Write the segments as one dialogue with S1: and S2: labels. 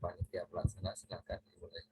S1: panitia pelaksana, silakan dimulai.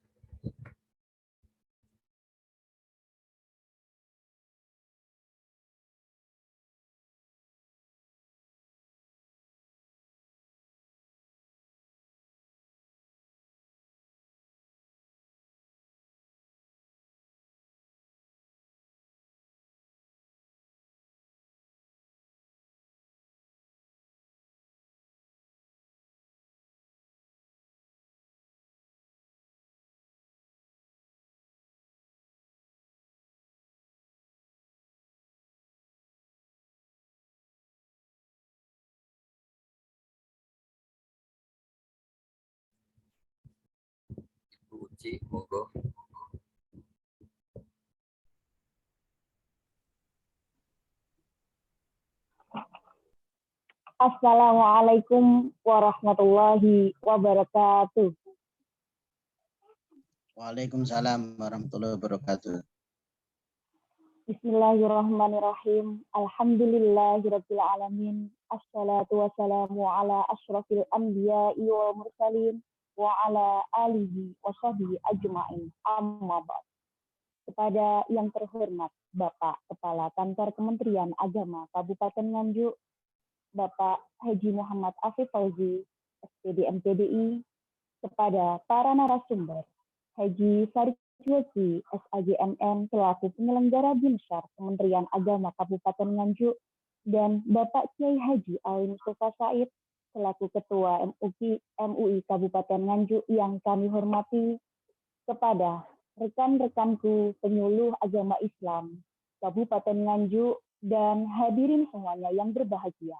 S1: Ibu Uci, monggo.
S2: Assalamualaikum warahmatullahi wabarakatuh.
S3: Waalaikumsalam warahmatullahi wabarakatuh.
S2: Bismillahirrahmanirrahim. Alhamdulillahirabbil alamin. Assalatu wassalamu ala asyrafil anbiya'i wal mursalin wa ala alihi wa sahbihi ajma'in. Amma ba'd. Kepada yang terhormat Bapak Kepala Kantor Kementerian Agama Kabupaten Nganjuk, Bapak Haji Muhammad Afif Fauzi, SPD MPDI, kepada para narasumber, Haji Farjwati, SAGMN, selaku penyelenggara Binsar Kementerian Agama Kabupaten Nganjuk, dan Bapak Kiai Haji Ali Mustafa Said, selaku Ketua MUI Kabupaten Nganjuk yang kami hormati, kepada rekan-rekanku penyuluh agama Islam Kabupaten Nganjuk, dan hadirin semuanya yang berbahagia.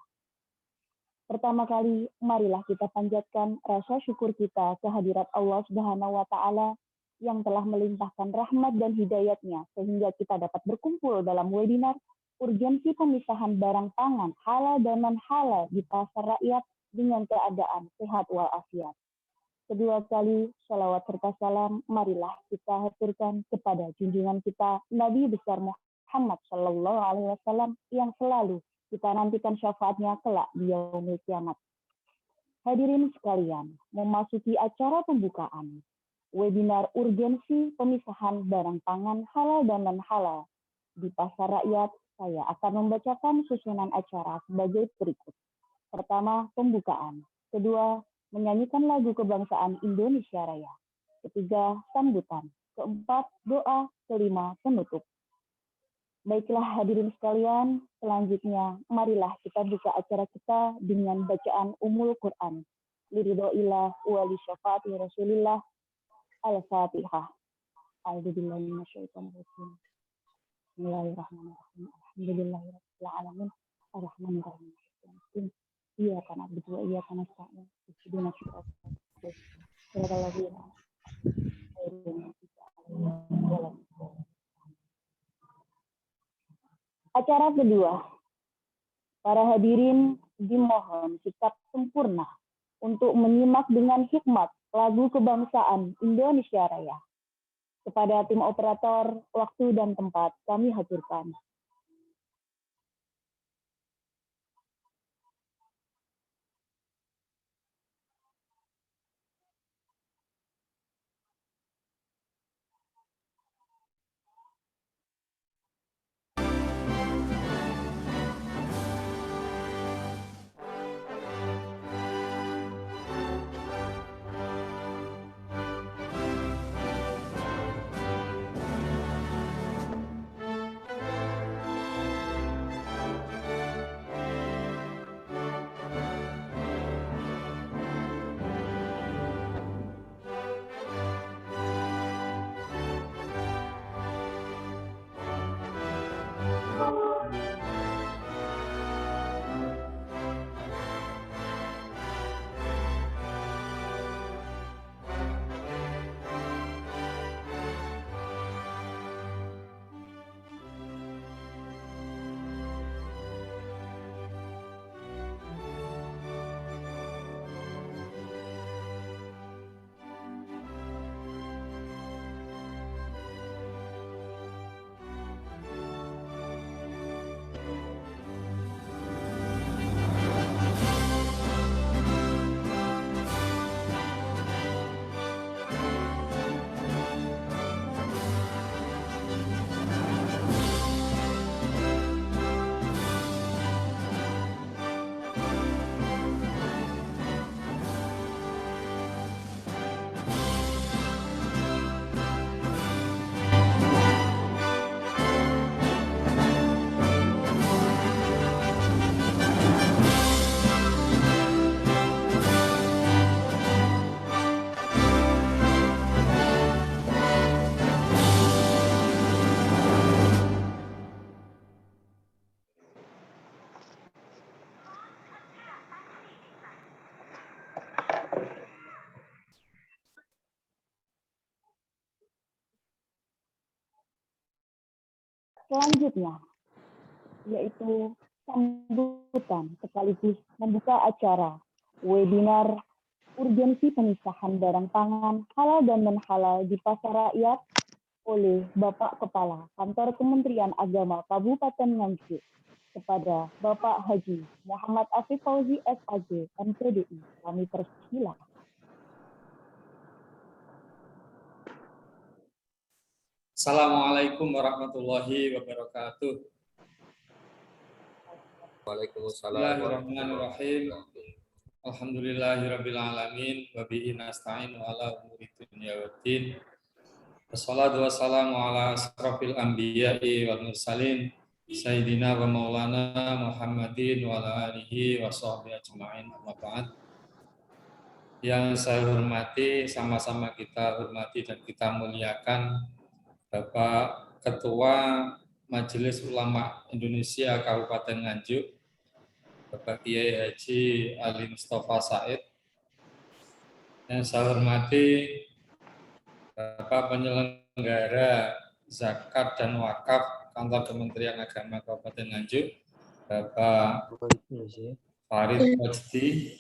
S2: Pertama kali, marilah kita panjatkan rasa syukur kita kehadirat Allah Subhanahu wa Ta'ala yang telah melimpahkan rahmat dan hidayatnya sehingga kita dapat berkumpul dalam webinar urgensi pemisahan barang pangan halal dan non-halal di pasar rakyat dengan keadaan sehat walafiat. Kedua kali, sholawat serta salam marilah kita haturkan kepada junjungan kita Nabi besar Muhammad Sallallahu Alaihi Wasallam yang selalu kita nantikan syafaatnya kelak di yaumil kiamat. Hadirin sekalian, memasuki acara pembukaan webinar urgensi pemisahan barang pangan halal dan non-halal di pasar rakyat, saya akan membacakan susunan acara sebagai berikut. Pertama, pembukaan. Kedua, menyanyikan lagu kebangsaan Indonesia Raya. Ketiga, sambutan. Keempat, doa. Kelima, penutup. Baiklah hadirin sekalian, selanjutnya marilah kita buka acara kita dengan bacaan Ummul Quran. Liridhoillah wa li syafaati Rasulillah. Al-Fatihah. A'udzubillahi minasyaitonir rajim. Bismillahirrahmanirrahim. Alhamdulillahirabbil alamin. Arrahmanir rahim. Iyyaka na'budu wa iyyaka nasta'in. Ihdinas siratal mustaqim. Shiratal ladzina Acara kedua, para hadirin dimohon sikap sempurna untuk menyimak dengan hikmat lagu kebangsaan Indonesia Raya. Kepada tim operator, waktu dan tempat kami haturkan. selanjutnya, yaitu sambutan sekaligus membuka acara webinar urgensi pemisahan barang pangan halal dan non-halal di pasar rakyat oleh Bapak Kepala Kantor Kementerian Agama Kabupaten Nganjuk kepada Bapak Haji Muhammad Afif Fauzi SAG MPDI. Kami persilakan.
S4: Assalamualaikum warahmatullahi wabarakatuh.
S1: Waalaikumsalam
S4: Bismillahirrahmanirrahim. Alhamdulillahirabbil alamin wa bihi nasta'inu ala umuri dunya waddin. Wassalatu wassalamu ala asrofil anbiya'i wal mursalin sayyidina wa maulana Muhammadin wa ala alihi wa sahbihi ajma'in, amma ba'd. Yang saya hormati, sama-sama kita hormati dan kita muliakan Bapak Ketua Majelis Ulama Indonesia Kabupaten Nganjuk, Bapak Kiai Haji Ali Mustafa Said. Yang saya hormati Bapak Penyelenggara Zakat dan Wakaf Kantor Kementerian Agama Kabupaten Nganjuk, Bapak Farid Wajdi.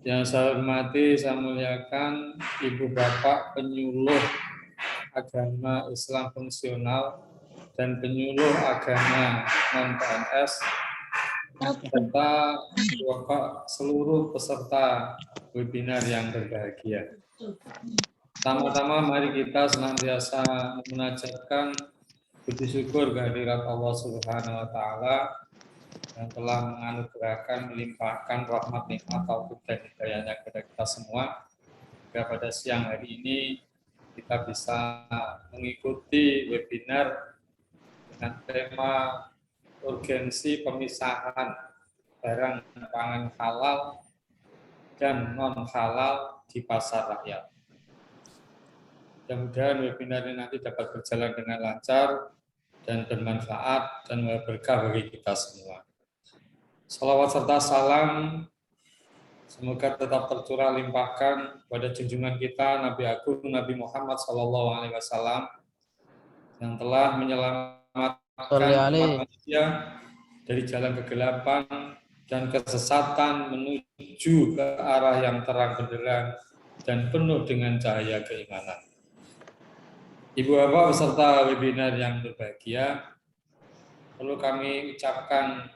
S4: Yang saya hormati, saya muliakan Ibu Bapak Penyuluh Agama Islam Fungsional dan Penyuluh Agama non-PNS, serta Bapak seluruh peserta webinar yang berbahagia. Pertama-tama mari kita senantiasa memunajatkan puji syukur kehadirat Allah Subhanahu wa taala yang telah menganugerahkan, melimpahkan rahmat, nikmat, taufik dan hidayahnya kepada kita semua. Hingga pada siang hari ini kita bisa mengikuti webinar dengan tema urgensi pemisahan barang pangan halal dan non-halal di pasar rakyat. Mudah-mudahan webinar ini nanti dapat berjalan dengan lancar dan bermanfaat dan berkah bagi kita semua. Salawat serta salam semoga tetap tercurah limpahkan pada junjungan kita Nabi Agung Nabi Muhammad SAW yang telah menyelamatkan umat manusia dari jalan kegelapan dan kesesatan menuju ke arah yang terang benderang dan penuh dengan cahaya keimanan. Ibu bapak beserta webinar yang berbahagia, perlu kami ucapkan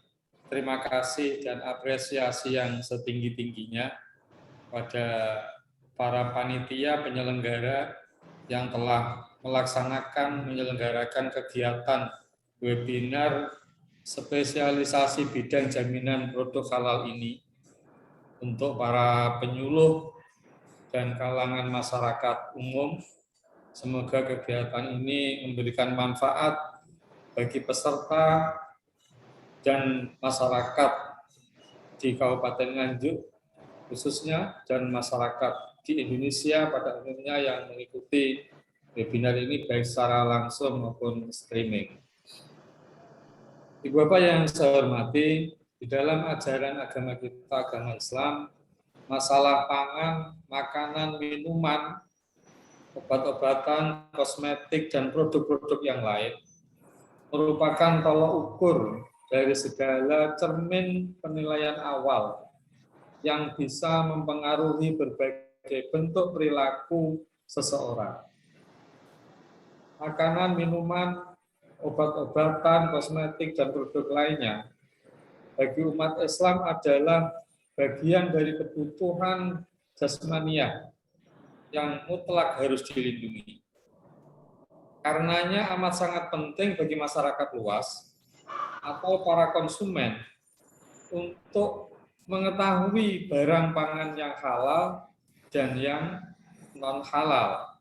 S4: terima kasih dan apresiasi yang setinggi-tingginya pada para panitia penyelenggara yang telah menyelenggarakan kegiatan webinar spesialisasi bidang jaminan produk halal ini untuk para penyuluh dan kalangan masyarakat umum. Semoga kegiatan ini memberikan manfaat bagi peserta dan masyarakat di Kabupaten Nganjuk khususnya dan masyarakat di Indonesia pada umumnya yang mengikuti webinar ini baik secara langsung maupun streaming. Ibu Bapak yang saya hormati, di dalam ajaran agama kita, agama Islam, masalah pangan, makanan, minuman, obat-obatan, kosmetik, dan produk-produk yang lain merupakan tolak ukur dari segala cermin penilaian awal yang bisa mempengaruhi berbagai bentuk perilaku seseorang. Makanan, minuman, obat-obatan, kosmetik, dan produk lainnya bagi umat Islam adalah bagian dari kebutuhan jasmaniah yang mutlak harus dilindungi. Karenanya amat sangat penting bagi masyarakat luas atau para konsumen untuk mengetahui barang pangan yang halal dan yang non-halal.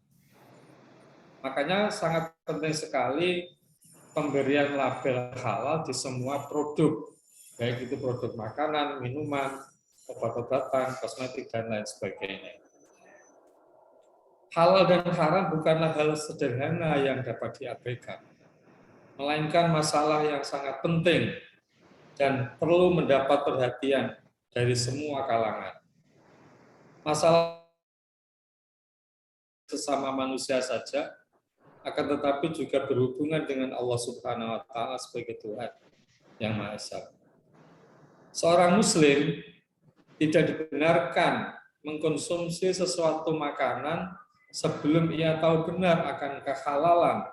S4: Makanya sangat penting sekali pemberian label halal di semua produk, baik itu produk makanan, minuman, obat-obatan, kosmetik, dan lain sebagainya. Halal dan haram bukanlah hal sederhana yang dapat diabaikan, melainkan masalah yang sangat penting dan perlu mendapat perhatian dari semua kalangan. Masalah sesama manusia saja, akan tetapi juga berhubungan dengan Allah Subhanahu wa taala sebagai Tuhan yang Maha Esa. Seorang muslim tidak dibenarkan mengkonsumsi sesuatu makanan sebelum ia tahu benar akan kehalalan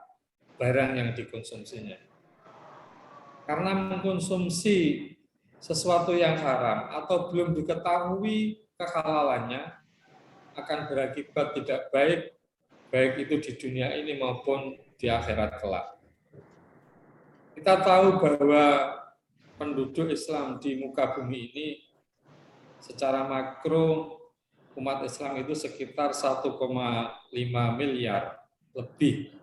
S4: barang yang dikonsumsinya. Karena mengkonsumsi sesuatu yang haram atau belum diketahui kehalalannya akan berakibat tidak baik, baik itu di dunia ini maupun di akhirat kelak. Kita tahu bahwa penduduk Islam di muka bumi ini secara makro umat Islam itu sekitar 1,5 miliar lebih,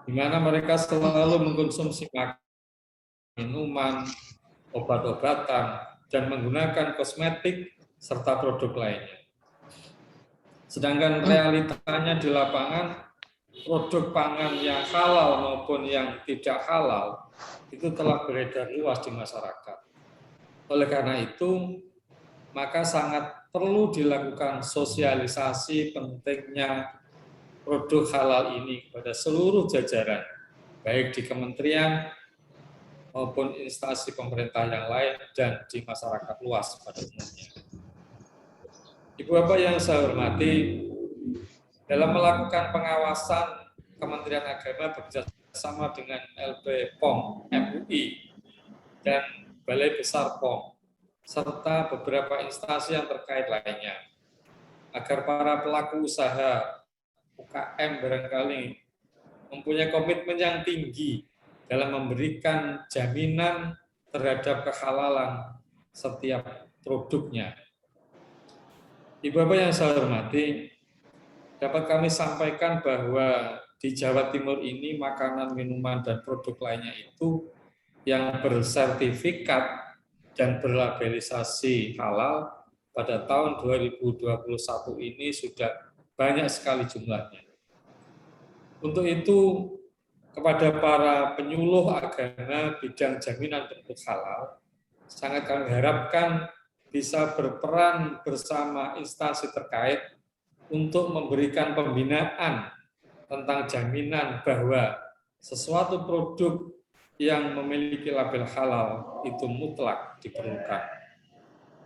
S4: di mana mereka selalu mengkonsumsi minuman, obat-obatan, dan menggunakan kosmetik serta produk lainnya. Sedangkan realitanya di lapangan, produk pangan yang halal maupun yang tidak halal itu telah beredar luas di masyarakat. Oleh karena itu, maka sangat perlu dilakukan sosialisasi pentingnya produk halal ini kepada seluruh jajaran, baik di kementerian maupun instansi pemerintah yang lain dan di masyarakat luas pada umumnya. Ibu Bapak yang saya hormati, dalam melakukan pengawasan, Kementerian Agama bekerjasama dengan LP POM MUI dan Balai Besar POM serta beberapa instansi yang terkait lainnya, agar para pelaku usaha UKM barangkali mempunyai komitmen yang tinggi dalam memberikan jaminan terhadap kehalalan setiap produknya. Ibu Bapak yang saya hormati, dapat kami sampaikan bahwa di Jawa Timur ini makanan, minuman, dan produk lainnya itu yang bersertifikat dan berlabelisasi halal pada tahun 2021 ini sudah banyak sekali jumlahnya. Untuk itu, kepada para penyuluh agama bidang jaminan produk halal, sangat kami harapkan bisa berperan bersama instansi terkait untuk memberikan pembinaan tentang jaminan bahwa sesuatu produk yang memiliki label halal itu mutlak diperlukan.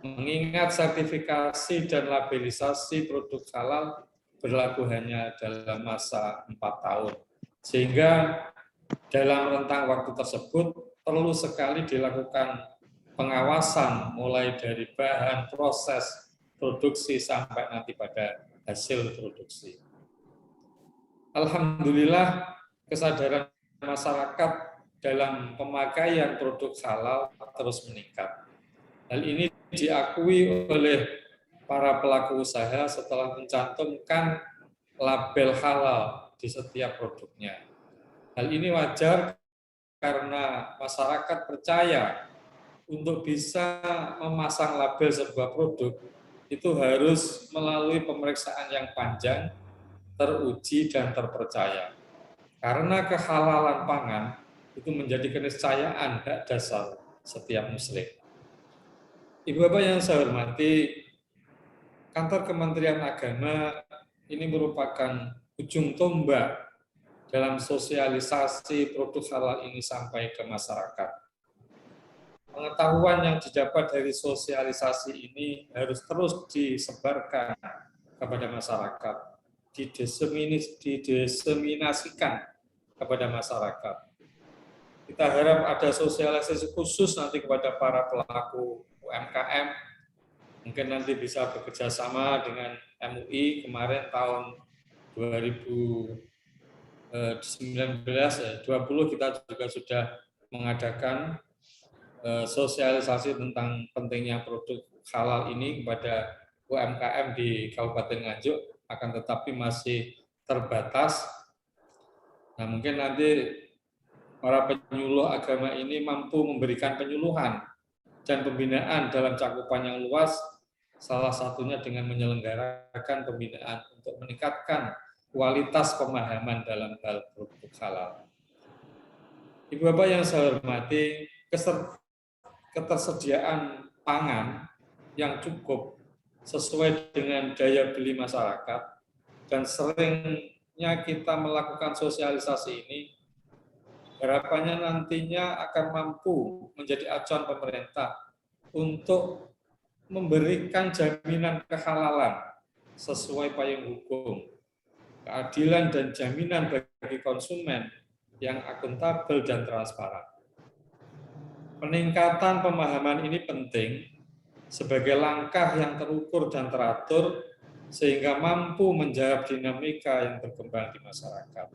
S4: Mengingat sertifikasi dan labelisasi produk halal berlaku hanya dalam masa 4 tahun. Sehingga dalam rentang waktu tersebut perlu sekali dilakukan pengawasan mulai dari bahan, proses, produksi sampai nanti pada hasil produksi. Alhamdulillah kesadaran masyarakat dalam pemakaian produk halal terus meningkat. Hal ini diakui oleh para pelaku usaha setelah mencantumkan label halal di setiap produknya. Hal ini wajar karena masyarakat percaya untuk bisa memasang label sebuah produk itu harus melalui pemeriksaan yang panjang, teruji dan terpercaya. Karena kehalalan pangan itu menjadi keniscayaan hak dasar setiap muslim. Ibu Bapak yang saya hormati, kantor Kementerian Agama ini merupakan ujung tombak dalam sosialisasi produk halal ini sampai ke masyarakat. Pengetahuan yang didapat dari sosialisasi ini harus terus disebarkan kepada masyarakat, didiseminasikan kepada masyarakat. Kita harap ada sosialisasi khusus nanti kepada para pelaku UMKM, mungkin nanti bisa bekerja sama dengan MUI. Kemarin tahun 2019-20 kita juga sudah mengadakan sosialisasi tentang pentingnya produk halal ini kepada UMKM di Kabupaten Nganjuk, akan tetapi masih terbatas. Nah, mungkin nanti para penyuluh agama ini mampu memberikan penyuluhan dan pembinaan dalam cakupan yang luas, salah satunya dengan menyelenggarakan pembinaan untuk meningkatkan kualitas pemahaman dalam hal produk halal. Ibu Bapak yang saya hormati, ketersediaan pangan yang cukup sesuai dengan daya beli masyarakat dan sering rutinnya kita melakukan sosialisasi ini, harapannya nantinya akan mampu menjadi acuan pemerintah untuk memberikan jaminan kehalalan sesuai payung hukum, keadilan dan jaminan bagi konsumen yang akuntabel dan transparan. Peningkatan pemahaman ini penting sebagai langkah yang terukur dan teratur sehingga mampu menjawab dinamika yang berkembang di masyarakat.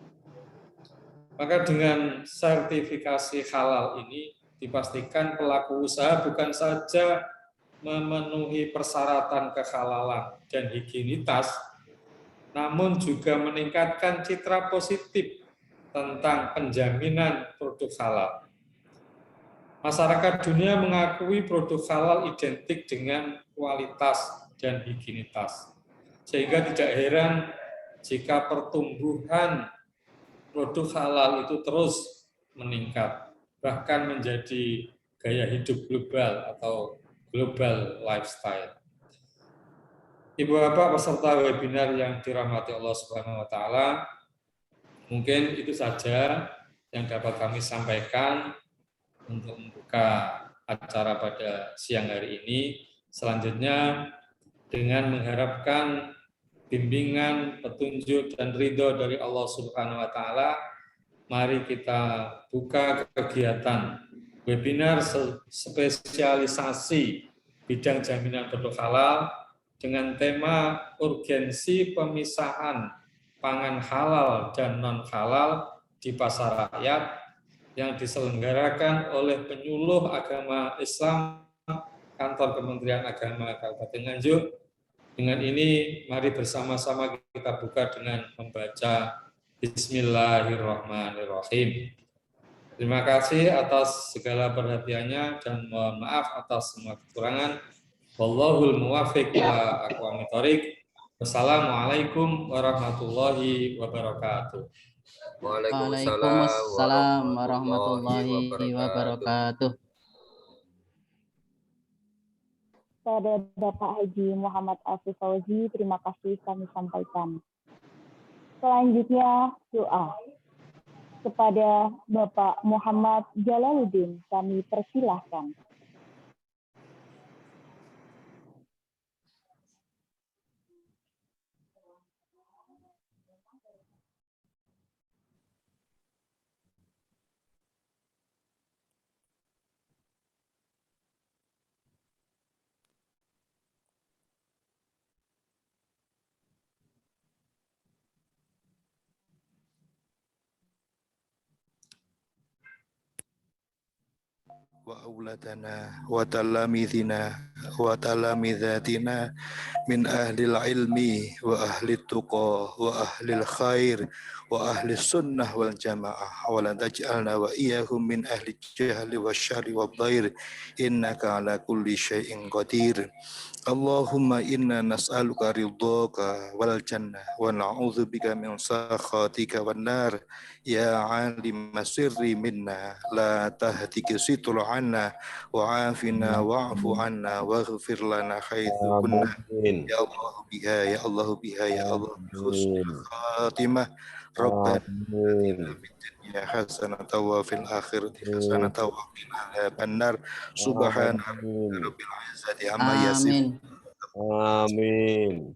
S4: Maka dengan sertifikasi halal ini dipastikan pelaku usaha bukan saja memenuhi persyaratan kehalalan dan higienitas, namun juga meningkatkan citra positif tentang penjaminan produk halal. Masyarakat dunia mengakui produk halal identik dengan kualitas dan higienitas. Sehingga tidak heran jika pertumbuhan produk halal itu terus meningkat, bahkan menjadi gaya hidup global atau global lifestyle. Ibu Bapak peserta webinar yang dirahmati Allah Subhanahu wa taala, mungkin itu saja yang dapat kami sampaikan untuk membuka acara pada siang hari ini. Selanjutnya dengan mengharapkan bimbingan, petunjuk dan ridho dari Allah Subhanahu wa taala, mari kita buka kegiatan webinar spesialisasi bidang jaminan produk halal dengan tema urgensi pemisahan pangan halal dan non halal di pasar rakyat yang diselenggarakan oleh penyuluh agama Islam Kantor Kementerian Agama Kabupaten Nganjuk. Dengan ini mari bersama-sama kita buka dengan membaca Bismillahirrahmanirrahim. Terima kasih atas segala perhatiannya dan mohon maaf atas semua kekurangan. Wallahul muwaffiq ila aqwamit thoriq. Wassalamualaikum warahmatullahi wabarakatuh.
S3: Waalaikumsalam warahmatullahi wabarakatuh.
S2: Kepada Bapak Haji Muhammad Afif Fauzi, terima kasih kami sampaikan. Selanjutnya doa. Kepada Bapak Muhammad Jalaluddin kami persilahkan.
S5: وأولادنا وتلاميذنا وتلاميذاتنا من أهل العلم وأهل التقى وأهل الخير وأهل السنة والجماعة ولا تجعلنا وإياهم من أهل الجهل والشر والضير إنك على كل شيء قدير اللهم إنا نسألك رضاك والجنة ونعوذ بك من سخطك والنار يا عالم السر منا لا تهتك ستر عنا وعافنا واعف عنا واغفر لنا حيث كنا يا الله بها يا الله بها يا الله بحسن الخاتمة ربنا آتنا في الدنيا حسنة وفي الآخرة حسنة وقنا عذاب النار سبحان رب العزة عما يصفون
S3: Amin.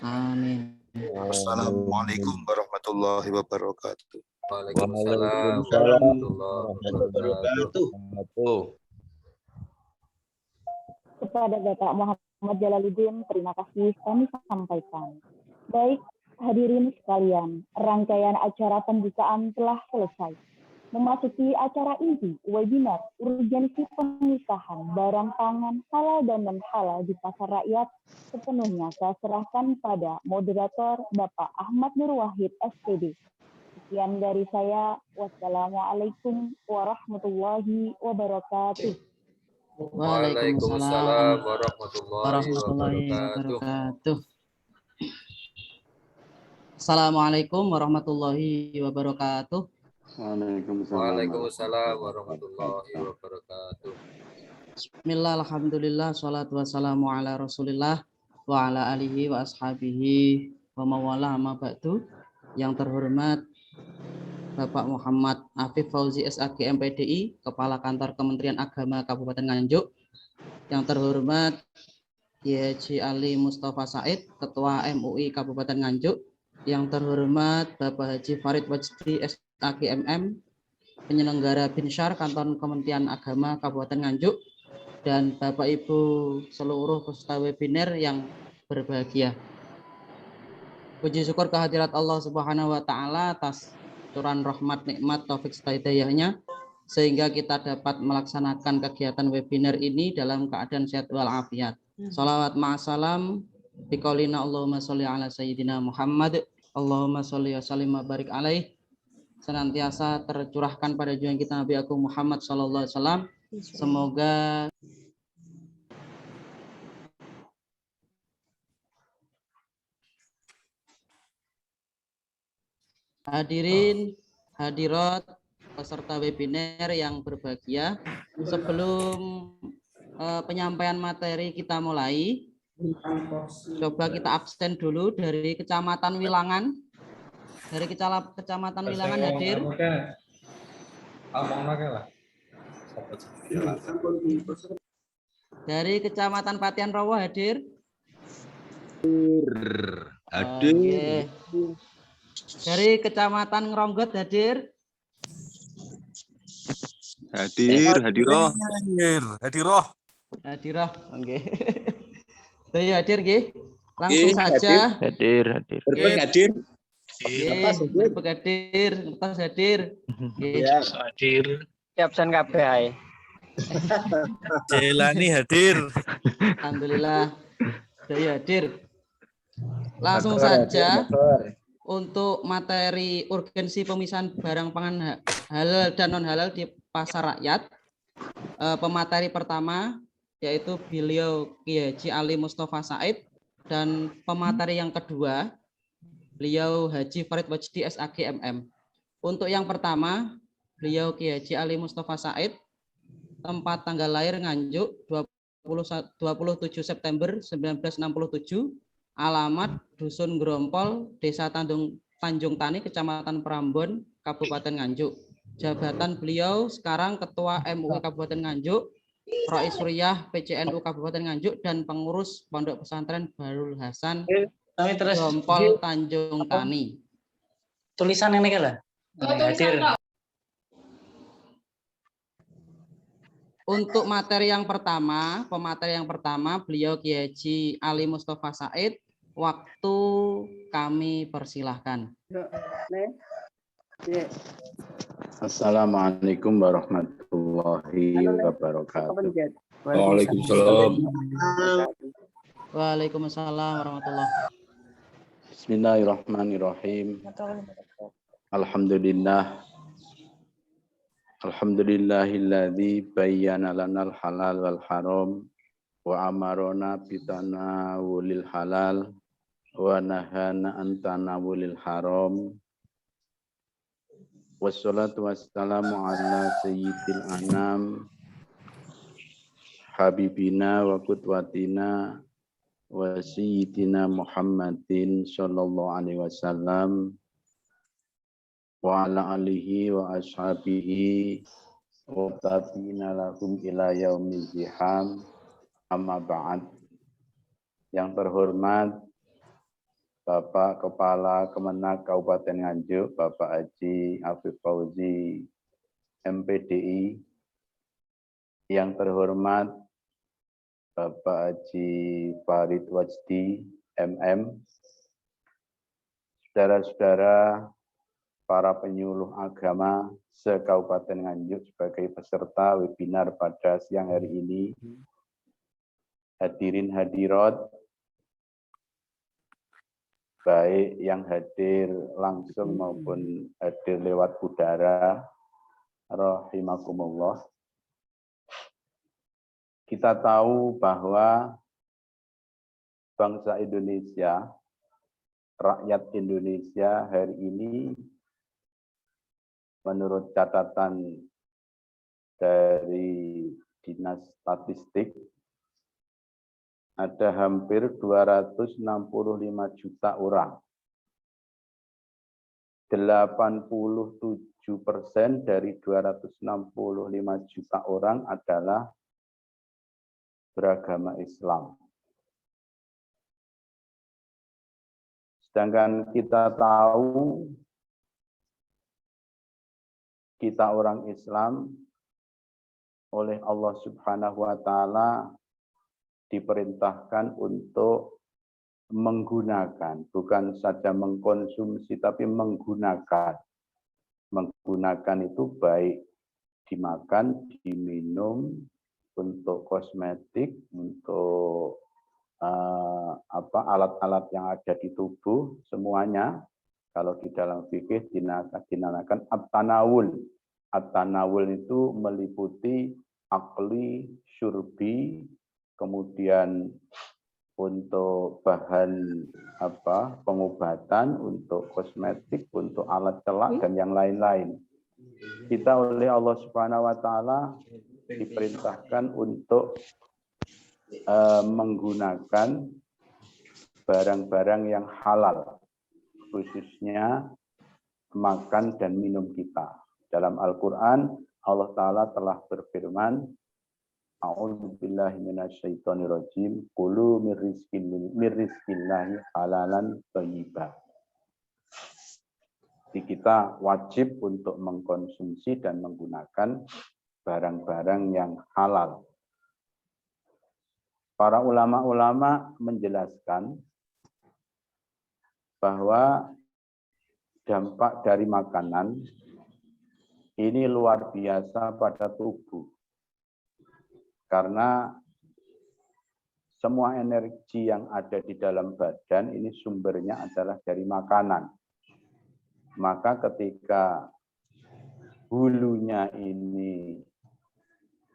S3: Amin.
S5: Assalamualaikum warahmatullahi wabarakatuh.
S1: Waalaikumsalam warahmatullahi wabarakatuh.
S2: Kepada Bapak Muhammad Jalaluddin, terima kasih kami sampaikan. Baik, hadirin sekalian, rangkaian acara pembukaan telah selesai. Memasuki acara inti webinar urgensi pemisahan barang pangan halal dan non-halal di pasar rakyat sepenuhnya saya serahkan pada moderator Bapak Ahmad Nur Wahid SPD. Sekian dari saya. Wassalamualaikum warahmatullahi wabarakatuh.
S1: Waalaikumsalam warahmatullahi wabarakatuh.
S3: Assalamualaikum warahmatullahi wabarakatuh.
S1: Waalaikumsalam warahmatullahi wabarakatuh.
S3: Bismillah, alhamdulillah, salatu wassalamu ala rasulillah wa ala alihi wa ashabihi wa mawala amma ba'du. Yang terhormat Bapak Muhammad Afif Fauzi SAG MPDI, Kepala Kantor Kementerian Agama Kabupaten Nganjuk. Yang terhormat Kiai Haji Ali Mustafa Said, Ketua MUI Kabupaten Nganjuk. Yang terhormat Bapak Haji Farid Wajdi SAG MM, penyelenggara Binsyar Kantor Kementerian Agama Kabupaten Nganjuk, dan Bapak Ibu seluruh peserta webinar yang berbahagia. Puji syukur kehadirat Allah Subhanahu wa taala atas curahan rahmat, nikmat, taufik serta hidayahnya sehingga kita dapat melaksanakan kegiatan webinar ini dalam keadaan sehat walafiat. Salawat ma'asalam biqaulina Allahumma sholli ala sayyidina Muhammad, Allahumma sholli wa sallim wa barik alaih, senantiasa tercurahkan pada junjungan kita Nabi Agung Muhammad sallallahu alaihi wasallam. Semoga hadirin, hadirat, peserta webinar yang berbahagia, sebelum penyampaian materi kita mulai, coba kita absen dulu dari Kecamatan Wilangan. Dari Kecamatan Wilangan hadir. Dari Kecamatan Patian Rawo hadir. Hadir. Dari Kecamatan Ngeronggot hadir.
S6: Hadiroh.
S3: Hadiroh, oke. Saya hadir, nggih. Langsung saja.
S6: Hadir.
S3: Berbek hadir. Berbek hadir, kertas hadir.
S6: Hadir.
S7: Absen kabeh ae.
S6: Jelani hadir.
S3: Alhamdulillah. Saya hadir. Langsung saja. Untuk materi urgensi pemisahan barang pangan halal dan non halal di pasar rakyat, pemateri pertama yaitu beliau Kiai Haji Ali Mustafa Said, dan pemateri yang kedua beliau Haji Farid Wajdi SAG MM. Untuk yang pertama beliau Kiai Haji Ali Mustafa Said, tempat tanggal lahir Nganjuk 27 September 1967, alamat Dusun Grompol, Desa Tanjung Tani, Kecamatan Prambon, Kabupaten Nganjuk. Jabatan beliau sekarang Ketua MUI Kabupaten Nganjuk, Rois Suriah PCNU Kabupaten Nganjuk, dan pengurus Pondok Pesantren Barul Hasan Grompol Tanjung Tani.
S7: Tulisan ini lah. Hadir.
S3: Untuk materi yang pertama, pemateri yang pertama beliau Kiai Haji Ali Mustafa Said. Waktu kami persilahkan.
S8: Assalamualaikum warahmatullahi wabarakatuh.
S6: Waalaikumsalam.
S3: Waalaikumsalam warahmatullahi wabarakatuh.
S8: Bismillahirrahmanirrahim. Alhamdulillahilladzi bayyana lanal halal wal haram wa amarona bitanawulil halal wa nahana an tanawulil haram. Wassalatu wassalamu ala sayyidil anam habibina wa qudwatina wa sayyidina Muhammadin sallallahu alaihi wasallam wa ala alihi wa ashabihi wa tabi'ina lahum ila yaumil ziham, amma ba'd. Yang terhormat Bapak Kepala Kemenak Kabupaten Nganjuk, Bapak Haji Afif Fauzi MPDI. Yang terhormat Bapak Haji Farid Wajdi MM. Saudara-saudara para penyuluh agama se-Kabupaten Nganjuk sebagai peserta webinar pada siang hari ini. Hadirin hadirat, baik yang hadir langsung maupun hadir lewat udara, rahimakumullah. Kita tahu bahwa bangsa Indonesia, rakyat Indonesia hari ini menurut catatan dari Dinas Statistik ada hampir 265 juta orang. 87% dari 265 juta orang adalah beragama Islam. Sedangkan kita tahu kita orang Islam oleh Allah Subhanahu wa taala diperintahkan untuk menggunakan, bukan saja mengkonsumsi tapi menggunakan. Menggunakan itu baik dimakan, diminum, untuk kosmetik, untuk alat-alat yang ada di tubuh, semuanya. Kalau di dalam fikih dinamakan at-tanawul. At-tanawul itu meliputi akli, syurbi, kemudian untuk bahan pengobatan, untuk kosmetik, untuk alat celak dan yang lain-lain. Kita oleh Allah Subhanahu wa taala diperintahkan untuk menggunakan barang-barang yang halal, khususnya makan dan minum kita. Dalam Al-Qur'an Allah taala telah berfirman, A'udzubillahi minasyaitonirrajim. Kulu mirrizqillahi halalan thayyiban. Jadi kita wajib untuk mengkonsumsi dan menggunakan barang-barang yang halal. Para ulama-ulama menjelaskan bahwa dampak dari makanan ini luar biasa pada tubuh. Karena semua energi yang ada di dalam badan ini sumbernya adalah dari makanan. Maka ketika hulunya ini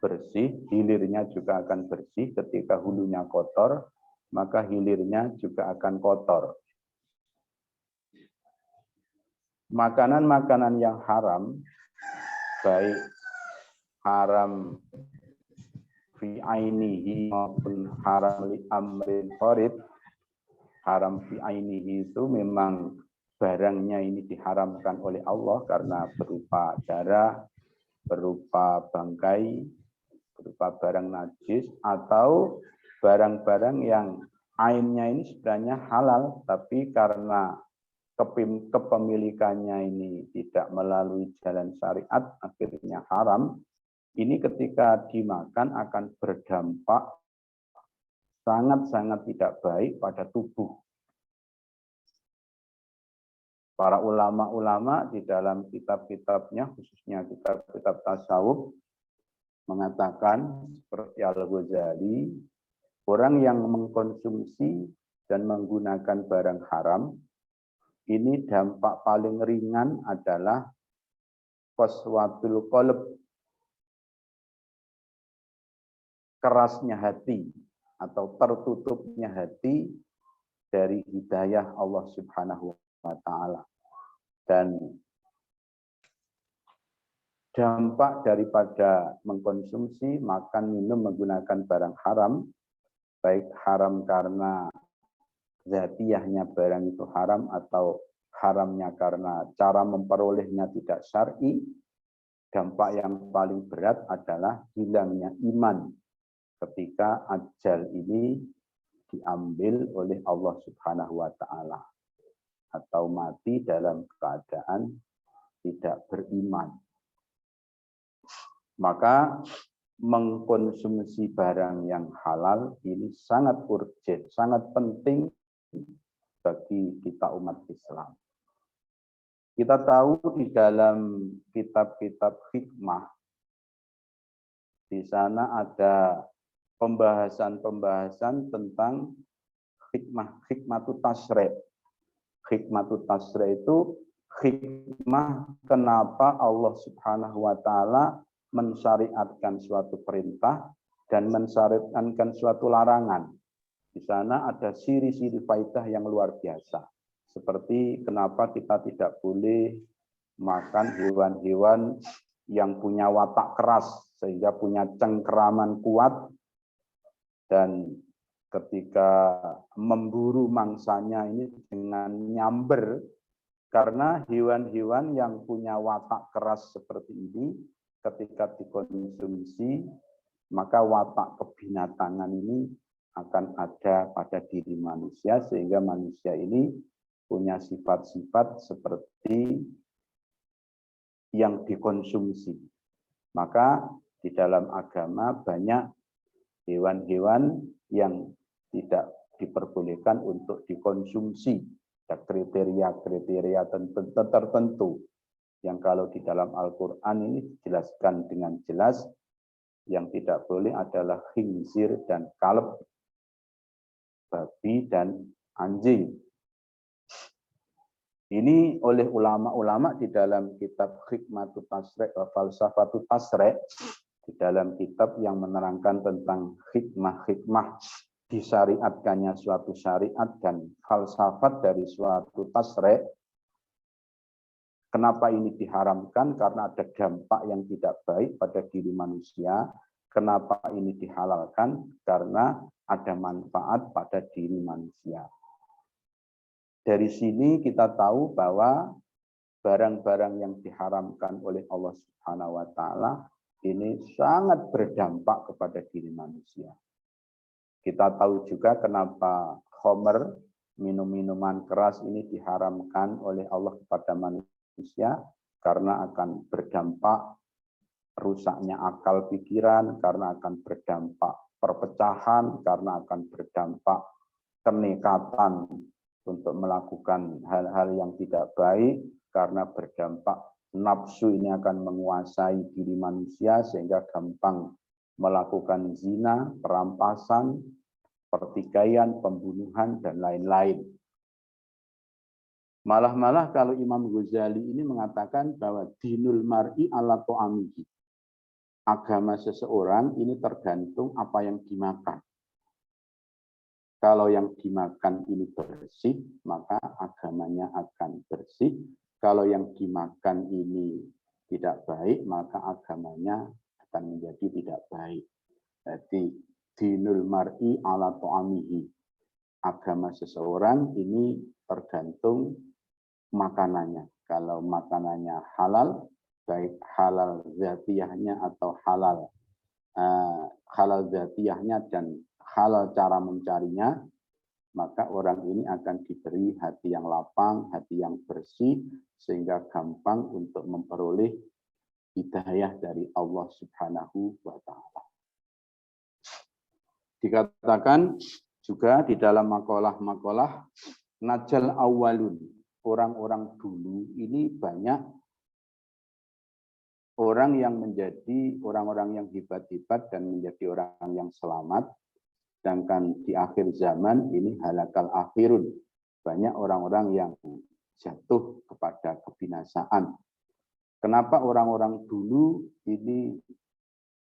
S8: bersih, hilirnya juga akan bersih. Ketika hulunya kotor, maka hilirnya juga akan kotor. Makanan-makanan yang haram, baik haram fi ainihi maupun haram li amrin farid. Haram fi ainihi itu memang barangnya ini diharamkan oleh Allah karena berupa darah, berupa bangkai, berupa barang najis, atau barang-barang yang ainnya ini sebenarnya halal, tapi karena kepemilikannya ini tidak melalui jalan syariat, akhirnya haram. Ini ketika dimakan akan berdampak sangat-sangat tidak baik pada tubuh. Para ulama-ulama di dalam kitab-kitabnya, khususnya kitab-kitab tasawuf, mengatakan seperti Al-Ghazali, orang yang mengkonsumsi dan menggunakan barang haram, ini dampak paling ringan adalah qaswatul qalb, kerasnya hati atau tertutupnya hati dari hidayah Allah Subhanahu wa taala. Dan dampak daripada mengkonsumsi, makan, minum, menggunakan barang haram, baik haram karena zatiyahnya barang itu haram atau haramnya karena cara memperolehnya tidak syar'i, dampak yang paling berat adalah hilangnya iman ketika ajal ini diambil oleh Allah Subhanahu wa taala atau mati dalam keadaan tidak beriman. Maka mengkonsumsi barang yang halal ini sangat urgent, sangat penting bagi kita umat Islam. Kita tahu di dalam kitab-kitab hikmah, di sana ada pembahasan-pembahasan tentang hikmatut tasri'. Hikmatut tasri' itu hikmah kenapa Allah Subhanahu wa taala mensyariatkan suatu perintah dan mensyariatkan suatu larangan. Di sana ada siri-siri faidah yang luar biasa. Seperti kenapa kita tidak boleh makan hewan-hewan yang punya watak keras sehingga punya cengkeraman kuat, dan ketika memburu mangsanya ini dengan nyamber Karena hewan-hewan yang punya watak keras seperti ini, ketika dikonsumsi, maka watak kebinatangan ini akan ada pada diri manusia, sehingga manusia ini punya sifat-sifat seperti yang dikonsumsi. Maka di dalam agama banyak hewan-hewan yang tidak diperbolehkan untuk dikonsumsi. Ada kriteria-kriteria tertentu yang kalau di dalam Al-Quran ini dijelaskan dengan jelas. Yang tidak boleh adalah khinzir dan kalb, babi dan anjing. Ini oleh ulama-ulama di dalam kitab Hikmatut Tasrek wa Falsafatut Tasrek, di dalam kitab yang menerangkan tentang hikmah-hikmah disyariatkannya suatu syariat dan falsafat dari suatu tasrek. Kenapa ini diharamkan? Karena ada dampak yang tidak baik pada diri manusia. Kenapa ini dihalalkan? Karena ada manfaat pada diri manusia. Dari sini kita tahu bahwa barang-barang yang diharamkan oleh Allah Subhanahu wa taala ini sangat berdampak kepada diri manusia. Kita tahu juga kenapa khamr, minum-minuman keras ini diharamkan oleh Allah kepada manusia, karena akan berdampak rusaknya akal pikiran, karena akan berdampak perpecahan, karena akan berdampak kenekatan untuk melakukan hal-hal yang tidak baik, karena berdampak nafsu ini akan menguasai diri manusia sehingga gampang melakukan zina, perampasan, pertikaian, pembunuhan, dan lain-lain. Malah kalau Imam Ghazali ini mengatakan bahwa dinul mar'i ala ta'amihi. Agama seseorang ini tergantung apa yang dimakan. Kalau yang dimakan ini bersih, maka agamanya akan bersih. Kalau yang dimakan ini tidak baik, maka agamanya akan menjadi tidak baik. Jadi dinul mar'i ala ta'amihi. Agama seseorang ini tergantung makanannya. Kalau makanannya halal, baik halal zatiyahnya atau halal zatiyahnya dan halal cara mencarinya, maka orang ini akan diberi hati yang lapang, hati yang bersih, sehingga gampang untuk memperoleh hidayah dari Allah Subhanahu wa ta'ala. Dikatakan juga di dalam makalah-makalah, najal awalun, orang-orang dulu ini banyak orang yang menjadi orang-orang yang hebat-hebat dan menjadi orang yang selamat. Sedangkan di akhir zaman ini halakal akhirun. Banyak orang-orang yang jatuh kepada kebinasaan. Kenapa orang-orang dulu ini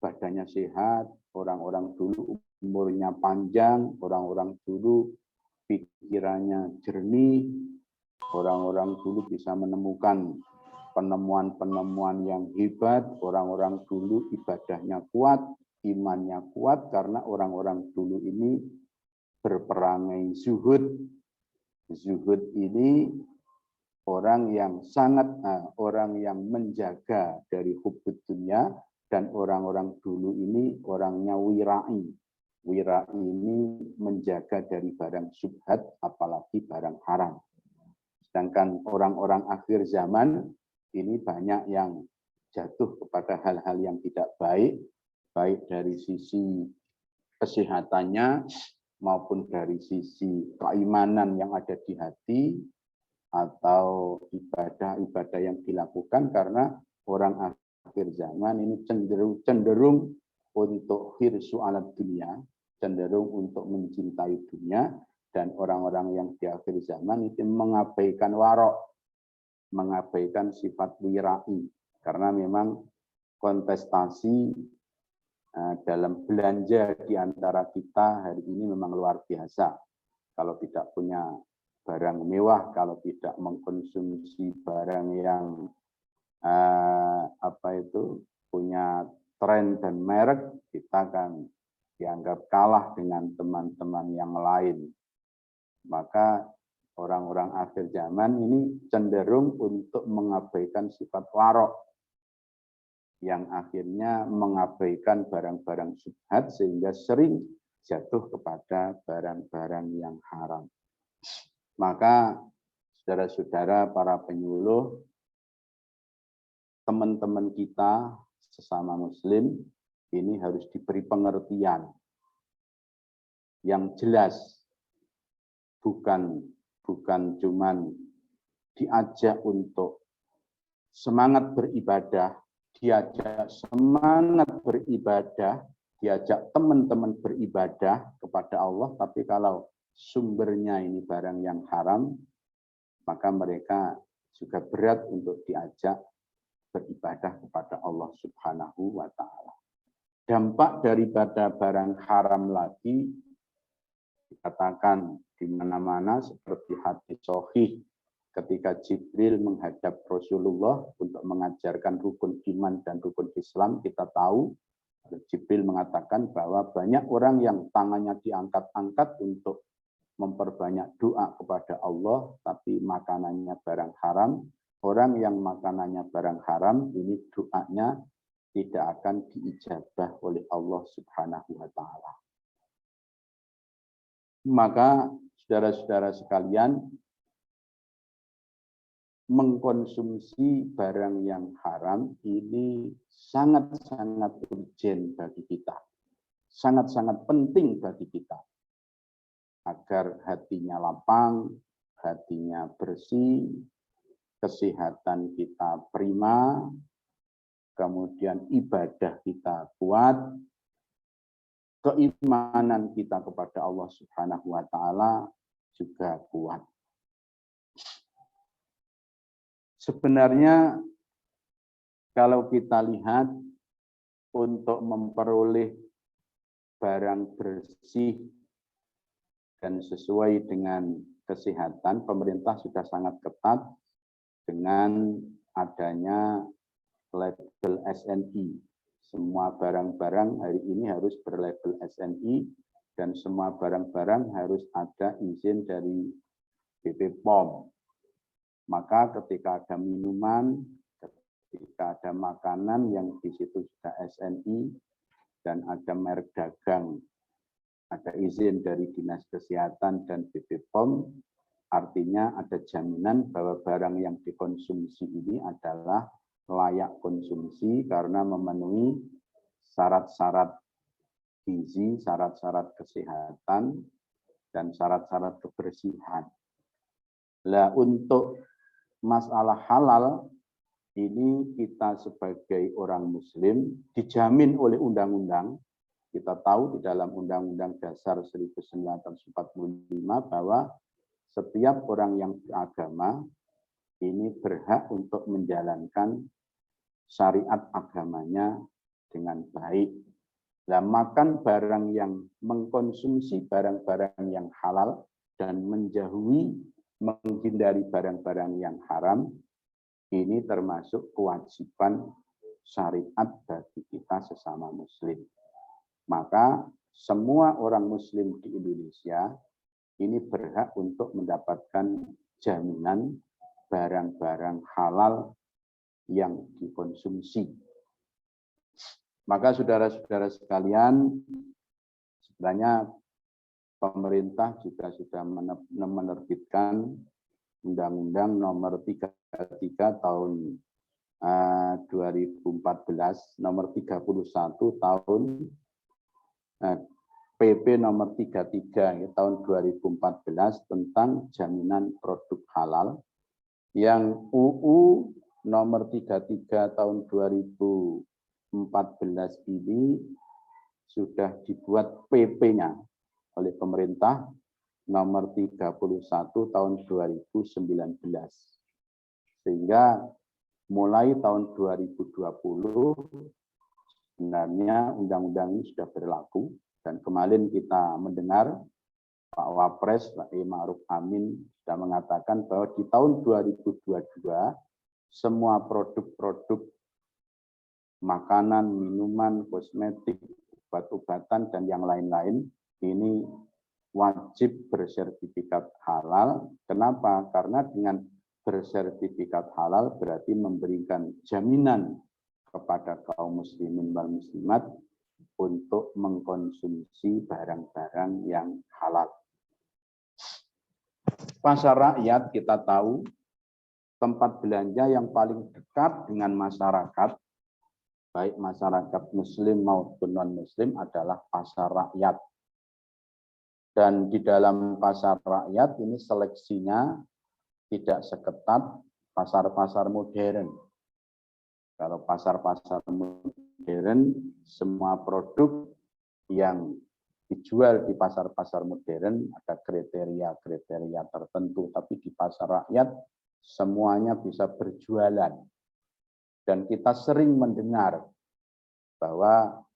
S8: badannya sehat, orang-orang dulu umurnya panjang, orang-orang dulu pikirannya jernih, orang-orang dulu bisa menemukan penemuan-penemuan yang hebat, orang-orang dulu ibadahnya kuat, imannya kuat, karena orang-orang dulu ini berperangai zuhud. Zuhud ini orang yang menjaga dari hubbud dunya, dan orang-orang dulu ini orangnya wirai. Wirai ini menjaga dari barang syubhat, apalagi barang haram. Sedangkan orang-orang akhir zaman ini banyak yang jatuh kepada hal-hal yang tidak baik, baik dari sisi kesehatannya maupun dari sisi keimanan yang ada di hati, atau ibadah-ibadah yang dilakukan, karena orang akhir zaman ini cenderung untuk hirsu alat dunia, cenderung untuk mencintai dunia, dan orang-orang yang di akhir zaman itu mengabaikan warok, mengabaikan sifat wirai, karena memang kontestasi dalam belanja di antara kita hari ini memang luar biasa. Kalau tidak punya barang mewah, kalau tidak mengkonsumsi barang yang punya tren dan merek, kita akan dianggap kalah dengan teman-teman yang lain. Maka Orang-orang akhir zaman ini cenderung untuk mengabaikan sifat warok, yang akhirnya mengabaikan barang-barang syubhat sehingga sering jatuh kepada barang-barang yang haram. Maka saudara-saudara para penyuluh, teman-teman kita sesama muslim ini harus diberi pengertian yang jelas, bukan cuman diajak untuk semangat beribadah, diajak semangat beribadah, diajak teman-teman beribadah kepada Allah, tapi kalau sumbernya ini barang yang haram, maka mereka juga berat untuk diajak beribadah kepada Allah Subhanahu wa Ta'ala. Dampak daripada barang haram lagi dikatakan di mana-mana seperti hadis sahih ketika Jibril menghadap Rasulullah untuk mengajarkan rukun iman dan rukun Islam. Kita tahu Jibril mengatakan bahwa banyak orang yang tangannya diangkat-angkat untuk memperbanyak doa kepada Allah, tapi makanannya barang haram. Orang yang makanannya barang haram, ini doanya tidak akan diijabah oleh Allah Subhanahu wa Ta'ala. Maka saudara-saudara sekalian, mengkonsumsi barang yang haram ini sangat-sangat urgen bagi kita. Sangat-sangat penting bagi kita. Agar hatinya lapang, hatinya bersih, kesehatan kita prima, kemudian ibadah kita kuat, keimanan kita kepada Allah Subhanahu wa Ta'ala juga kuat. Sebenarnya kalau kita lihat untuk memperoleh barang bersih dan sesuai dengan kesehatan, pemerintah sudah sangat ketat dengan adanya label SNI. Semua barang-barang hari ini harus berlabel SNI dan semua barang-barang harus ada izin dari BP POM. Maka ketika ada minuman, ketika ada makanan yang di situ sudah SNI dan ada merek dagang, ada izin dari Dinas Kesehatan dan BP POM, artinya ada jaminan bahwa barang yang dikonsumsi ini adalah layak konsumsi karena memenuhi syarat-syarat gizi, syarat-syarat kesehatan, dan syarat-syarat kebersihan. Nah, untuk masalah halal, ini kita sebagai orang muslim dijamin oleh undang-undang. Kita tahu di dalam Undang-Undang Dasar 1945 bahwa setiap orang yang beragama ini berhak untuk menjalankan syariat agamanya dengan baik. Nah, makan barang yang mengkonsumsi barang-barang yang halal dan menjauhi, menghindari barang-barang yang haram, ini termasuk kewajiban syariat bagi kita sesama muslim. Maka semua orang muslim di Indonesia ini berhak untuk mendapatkan jaminan barang-barang halal yang dikonsumsi. Maka saudara-saudara sekalian, sebenarnya pemerintah juga sudah menerbitkan Undang-Undang Nomor 33 Tahun 2014, Nomor 31 Tahun PP Nomor 33 Tahun 2014 tentang jaminan produk halal, yang UU Nomor 33 Tahun 2014 ini sudah dibuat PP-nya oleh pemerintah Nomor 31 Tahun 2019. Sehingga mulai tahun 2020 sebenarnya undang-undang ini sudah berlaku, dan kemarin kita mendengar Pak Wapres, Pak Ma'ruf Amin sudah mengatakan bahwa di tahun 2022 semua produk-produk makanan, minuman, kosmetik, obat-obatan, dan yang lain-lain ini wajib bersertifikat halal. Kenapa? Karena dengan bersertifikat halal berarti memberikan jaminan kepada kaum muslimin wal muslimat untuk mengkonsumsi barang-barang yang halal. Pasar rakyat kita tahu tempat belanja yang paling dekat dengan masyarakat, baik masyarakat muslim maupun non-muslim adalah pasar rakyat. Dan di dalam pasar rakyat ini seleksinya tidak seketat pasar-pasar modern. Kalau pasar-pasar modern, semua produk yang dijual di pasar-pasar modern ada kriteria-kriteria tertentu. Tapi di pasar rakyat semuanya bisa berjualan. Dan kita sering mendengar bahwa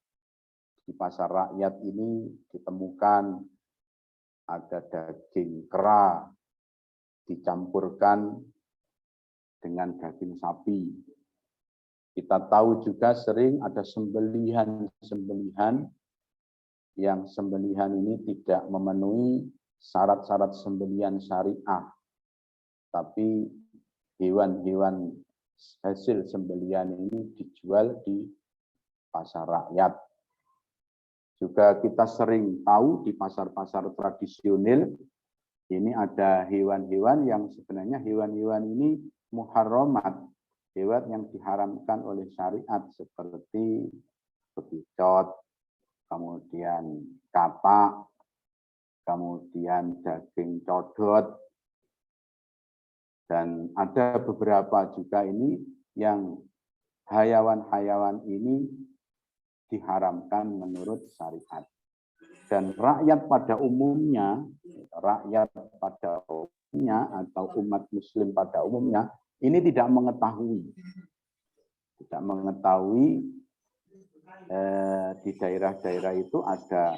S8: di pasar rakyat ini ditemukan ada daging kera dicampurkan dengan daging sapi. Kita tahu juga sering ada sembelihan-sembelihan yang sembelihan ini tidak memenuhi syarat-syarat sembelihan syariah. Tapi hewan-hewan hasil sembelihan ini dijual di pasar rakyat. Juga kita sering tahu di pasar-pasar tradisional ini ada hewan-hewan yang sebenarnya hewan-hewan ini muharramat, hewan yang diharamkan oleh syariat seperti bekicot, kemudian katak, kemudian daging codot, dan ada beberapa juga ini yang hayawan-hayawan ini diharamkan menurut syariat. Dan rakyat pada umumnya atau umat muslim pada umumnya ini tidak mengetahui di daerah-daerah itu ada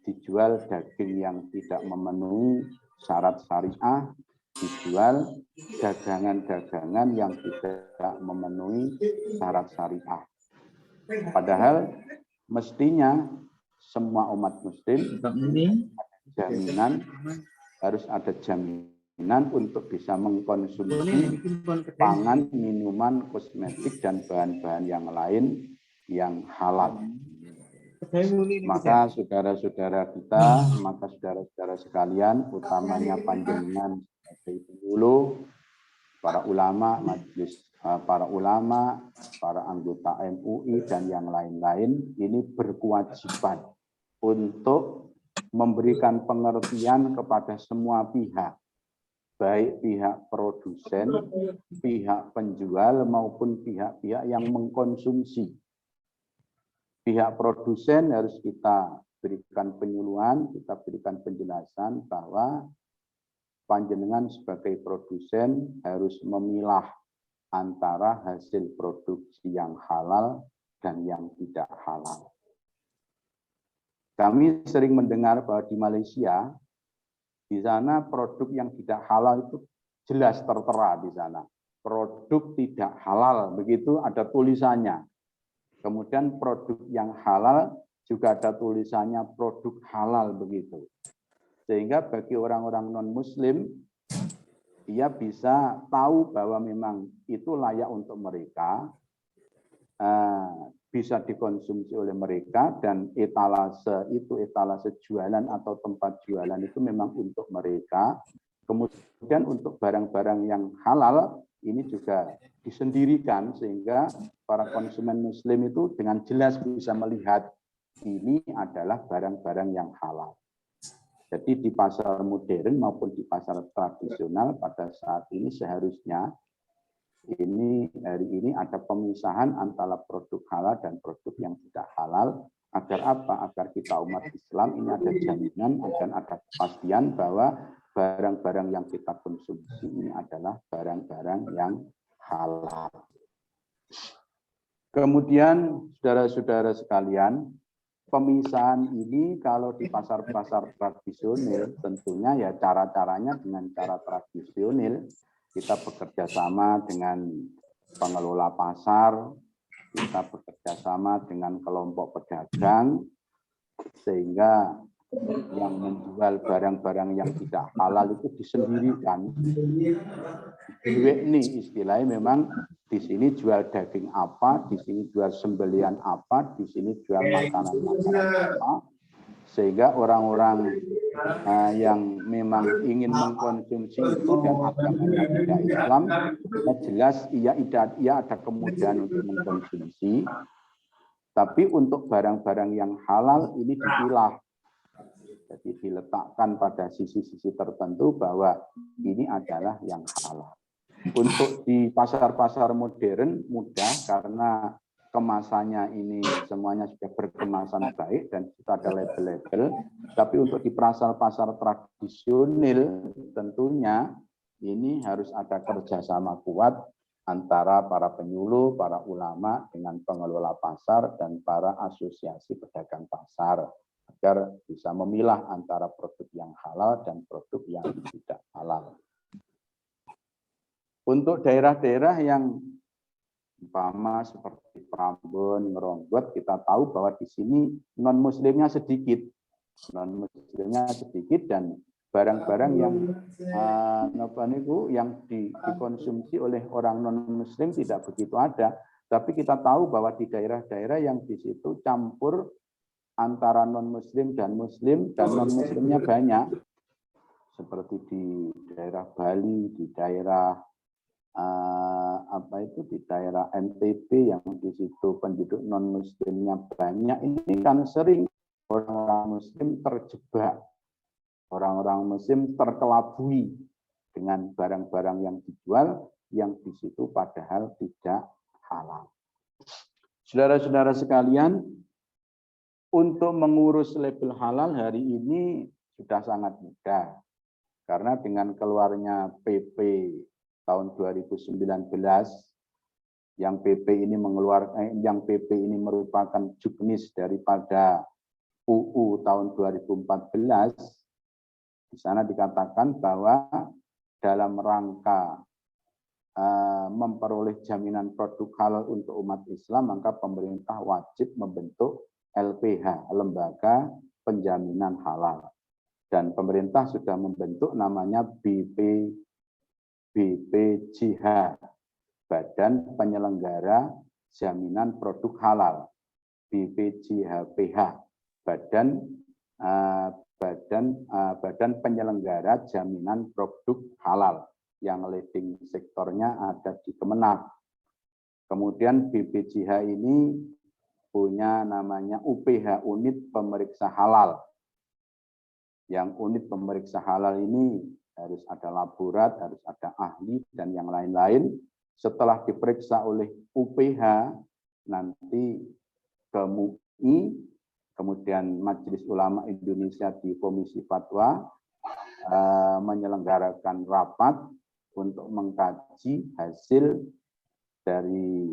S8: dijual daging yang tidak memenuhi syarat syariah, dijual dagangan-dagangan yang tidak memenuhi syarat syariah. Padahal mestinya semua umat muslim harus ada jaminan untuk bisa mengkonsumsi pangan, minuman, kosmetik, dan bahan-bahan yang lain yang halal. Maka saudara-saudara kita, maka saudara-saudara sekalian, utamanya panjenengan sebagai penghulu, para ulama, majelis para ulama, para anggota MUI, dan yang lain-lain, ini berkewajiban untuk memberikan pengertian kepada semua pihak, baik pihak produsen, pihak penjual, maupun pihak-pihak yang mengkonsumsi. Pihak produsen harus kita berikan penyuluhan, kita berikan penjelasan bahwa panjenengan sebagai produsen harus memilah antara hasil produksi yang halal dan yang tidak halal. Kami sering mendengar bahwa di Malaysia, di sana produk yang tidak halal itu jelas tertera di sana. Produk tidak halal, begitu ada tulisannya. Kemudian produk yang halal juga ada tulisannya produk halal, begitu. Sehingga bagi orang-orang non-muslim, dia bisa tahu bahwa memang itu layak untuk mereka, bisa dikonsumsi oleh mereka, dan etalase jualan atau tempat jualan itu memang untuk mereka. Kemudian untuk barang-barang yang halal ini juga disendirikan sehingga para konsumen muslim itu dengan jelas bisa melihat ini adalah barang-barang yang halal. Jadi di pasar modern maupun di pasar tradisional pada saat ini seharusnya hari ini ada pemisahan antara produk halal dan produk yang tidak halal. Agar apa? Agar kita umat Islam ini ada jaminan dan ada kepastian bahwa barang-barang yang kita konsumsi ini adalah barang-barang yang halal. Kemudian saudara-saudara sekalian, pemisahan ini kalau di pasar-pasar tradisional tentunya ya cara-caranya dengan cara tradisional. Kita bekerja sama dengan pengelola pasar, kita bekerja sama dengan kelompok pedagang, sehingga yang menjual barang-barang yang tidak halal itu disendirikan. Ini istilahnya memang di sini jual daging apa, di sini jual sembelian apa, di sini jual makanan-makanan apa, sehingga orang-orang yang memang ingin mengkonsumsi itu dan agamanya tidak Islam, jelas ia ada kemudahan untuk mengkonsumsi. Tapi untuk barang-barang yang halal ini dipilah. Jadi diletakkan pada sisi-sisi tertentu bahwa ini adalah yang halal. Untuk di pasar-pasar modern mudah karena kemasannya ini semuanya sudah berkemasan baik dan itu ada label-label. Tapi untuk di pasar-pasar tradisional tentunya ini harus ada kerjasama kuat antara para penyuluh, para ulama dengan pengelola pasar dan para asosiasi pedagang pasar agar bisa memilah antara produk yang halal dan produk yang tidak halal. Untuk daerah-daerah yang umpama seperti Prambon, Ngeronggot, kita tahu bahwa di sini non-muslimnya sedikit. Non-muslimnya sedikit dan barang-barang yang dikonsumsi oleh orang non-muslim tidak begitu ada. Tapi kita tahu bahwa di daerah-daerah yang di situ campur antara non-muslim dan muslim dan non-muslimnya banyak. Seperti di daerah Bali, di daerah di daerah NTB yang di situ penduduk non muslimnya banyak, ini kan sering orang-orang muslim terjebak, orang-orang muslim terkelabui dengan barang-barang yang dijual yang di situ padahal tidak halal. Saudara-saudara sekalian, untuk mengurus label halal hari ini sudah sangat mudah karena dengan keluarnya PP tahun 2019 yang PP ini merupakan juknis daripada UU tahun 2014. Di sana dikatakan bahwa dalam rangka memperoleh jaminan produk halal untuk umat Islam, maka pemerintah wajib membentuk LPH, Lembaga Penjaminan Halal. Dan pemerintah sudah membentuk namanya BPJH, Badan Penyelenggara Jaminan Produk Halal, BPJHPH, Badan Penyelenggara Jaminan Produk Halal, yang leading sektornya ada di Kemenak. Kemudian BPJH ini punya namanya UPH, Unit Pemeriksa Halal. Yang unit pemeriksa halal ini harus ada laborat, harus ada ahli, dan yang lain-lain. Setelah diperiksa oleh UPH, nanti ke MUI, kemudian Majelis Ulama Indonesia di Komisi Fatwa menyelenggarakan rapat untuk mengkaji hasil dari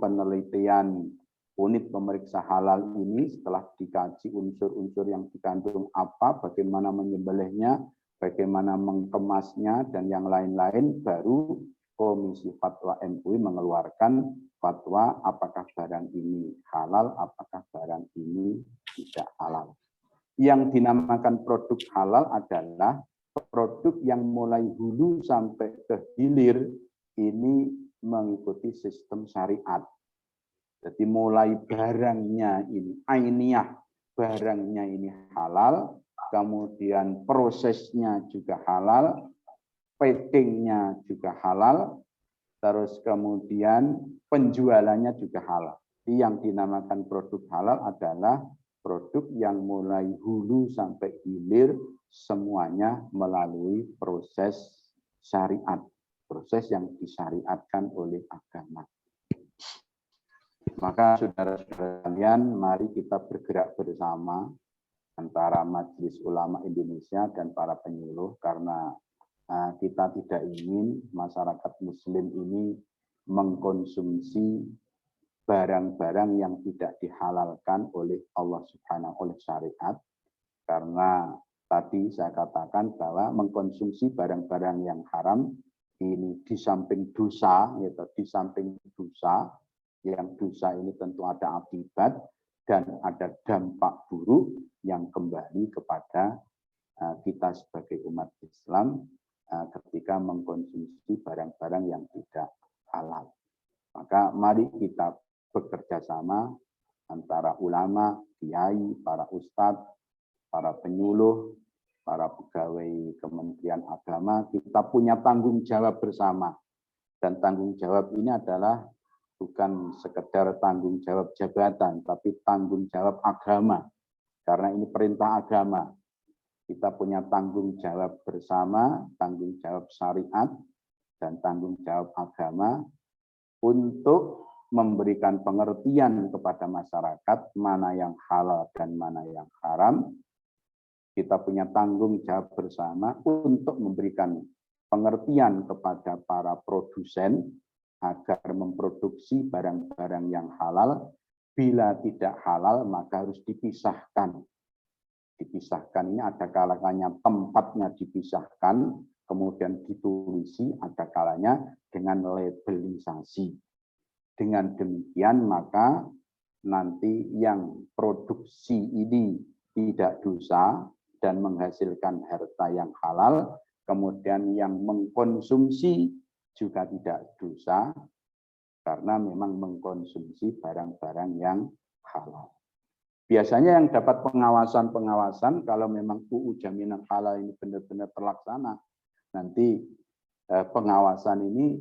S8: penelitian unit pemeriksa halal ini. Setelah dikaji unsur-unsur yang dikandung apa, bagaimana menyembelihnya, bagaimana mengemasnya, dan yang lain-lain, baru Komisi Fatwa MUI mengeluarkan fatwa apakah barang ini halal, apakah barang ini tidak halal. Yang dinamakan produk halal adalah produk yang mulai hulu sampai ke hilir ini mengikuti sistem syariat. Jadi mulai barangnya ini ainiyah, barangnya ini halal, kemudian prosesnya juga halal, packingnya juga halal, terus kemudian penjualannya juga halal. Yang dinamakan produk halal adalah produk yang mulai hulu sampai hilir semuanya melalui proses syariat, proses yang disyariatkan oleh agama. Maka saudara-saudara sekalian, mari kita bergerak bersama antara Majelis Ulama Indonesia dan para penyuluh, karena kita tidak ingin masyarakat Muslim ini mengkonsumsi barang-barang yang tidak dihalalkan oleh Allah Subhanahu oleh syariat. Karena tadi saya katakan bahwa mengkonsumsi barang-barang yang haram ini di samping dosa, yaitu di samping dosa, yang dosa ini tentu ada akibat, dan ada dampak buruk yang kembali kepada kita sebagai umat Islam ketika mengkonsumsi barang-barang yang tidak halal. Maka mari kita bekerja sama antara ulama, kiai, para ustadz, para penyuluh, para pegawai Kementerian Agama, kita punya tanggung jawab bersama. Dan tanggung jawab ini adalah bukan sekedar tanggung jawab jabatan, tapi tanggung jawab agama. Karena ini perintah agama. Kita punya tanggung jawab bersama, tanggung jawab syariat, dan tanggung jawab agama untuk memberikan pengertian kepada masyarakat mana yang halal dan mana yang haram. Kita punya tanggung jawab bersama untuk memberikan pengertian kepada para produsen agar memproduksi barang-barang yang halal. Bila tidak halal, maka harus dipisahkan. Dipisahkan ini ada kalanya tempatnya dipisahkan, kemudian ditulisi, ada kalanya dengan labelisasi. Dengan demikian, maka nanti yang produksi ini tidak dosa dan menghasilkan harta yang halal, kemudian yang mengkonsumsi juga tidak dosa karena memang mengkonsumsi barang-barang yang halal. Biasanya yang dapat pengawasan kalau memang UU jaminan halal ini benar-benar terlaksana, nanti pengawasan ini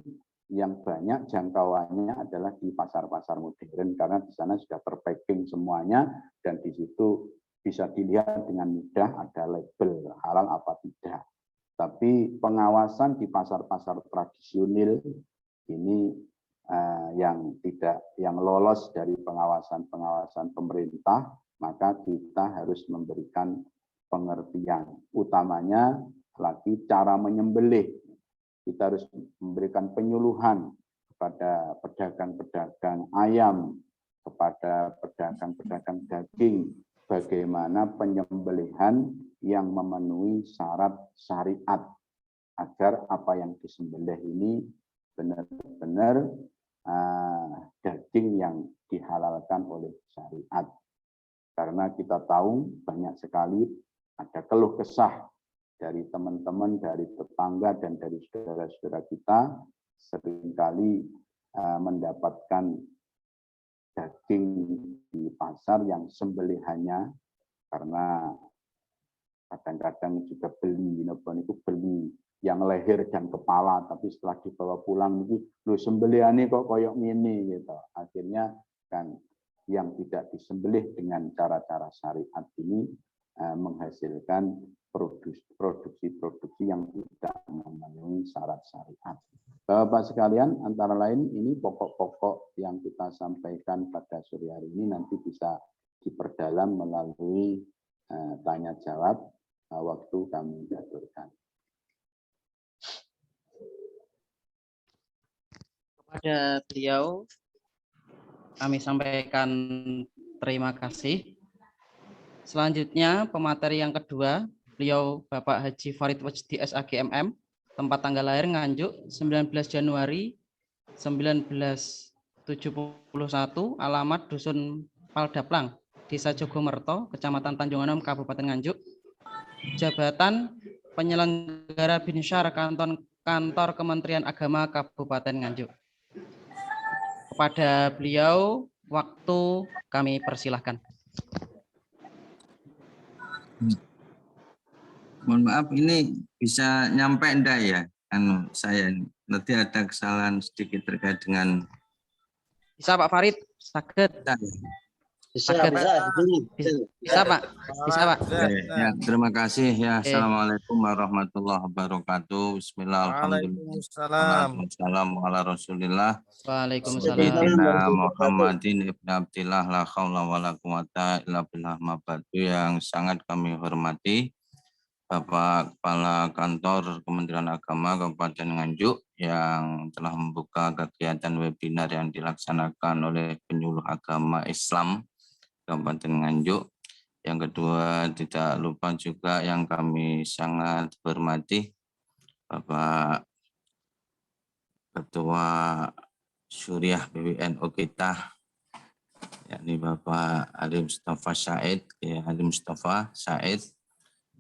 S8: yang banyak jangkauannya adalah di pasar-pasar modern karena di sana sudah terpacking semuanya dan di situ bisa dilihat dengan mudah ada label halal apa tidak. Tapi pengawasan di pasar-pasar tradisional ini yang lolos dari pengawasan pemerintah, maka kita harus memberikan pengertian. Utamanya lagi cara menyembelih. Kita harus memberikan penyuluhan kepada pedagang-pedagang ayam, kepada pedagang-pedagang daging, bagaimana penyembelihan yang memenuhi syarat syariat agar apa yang disembelih ini benar-benar daging yang dihalalkan oleh syariat. Karena kita tahu banyak sekali ada keluh kesah dari teman-teman, dari tetangga dan dari saudara-saudara kita seringkali mendapatkan daging di pasar yang sembelihannya karena kadang-kadang juga beli yang leher dan kepala, tapi setelah dibawa pulang ini lu sembelihane kok koyok ini gitu. Akhirnya kan yang tidak disembelih dengan cara-cara syariat ini menghasilkan produksi-produksi yang tidak memenuhi syarat syariat. Bapak sekalian, antara lain ini pokok-pokok yang kita sampaikan pada sore hari ini nanti bisa diperdalam melalui tanya jawab waktu kami aturkan.
S3: Kepada beliau kami sampaikan terima kasih. Selanjutnya pemateri yang kedua, beliau Bapak Haji Farid Wajdi SAG MM, tempat tanggal lahir Nganjuk 19 Januari 1971, alamat Dusun Paldaplang, Desa Jogomerto, Kecamatan Tanjung Anom, Kabupaten Nganjuk. Jabatan Penyelenggara Binsyar Kantor Kementerian Agama Kabupaten Nganjuk. Kepada beliau, waktu kami persilahkan.
S9: Mohon maaf, ini bisa nyampe enggak ya? Saya nanti ada kesalahan sedikit terkait dengan.
S3: Bisa Pak Farid, sakit.
S9: Bisa
S3: Pak. Bisa Pak.
S9: Ya, terima kasih ya. Assalamualaikum warahmatullahi wabarakatuh. Bismillahirrahmanirrahim. Waalaikumsalam ala Rasulillah.
S3: Waalaikumsalam.
S9: Muhammadin ibn Abdillah la haula wala quwata illa billah mabadu yang sangat kami hormati Bapak Kepala Kantor Kementerian Agama Kabupaten Nganjuk yang telah membuka kegiatan webinar yang dilaksanakan oleh penyuluh agama Islam Kabupaten Nganjuk. Yang kedua, tidak lupa juga yang kami sangat hormati Bapak Ketua Syuriah PBNU kita yakni Bapak Ali Mustafa Said, ya, Ali Mustafa Said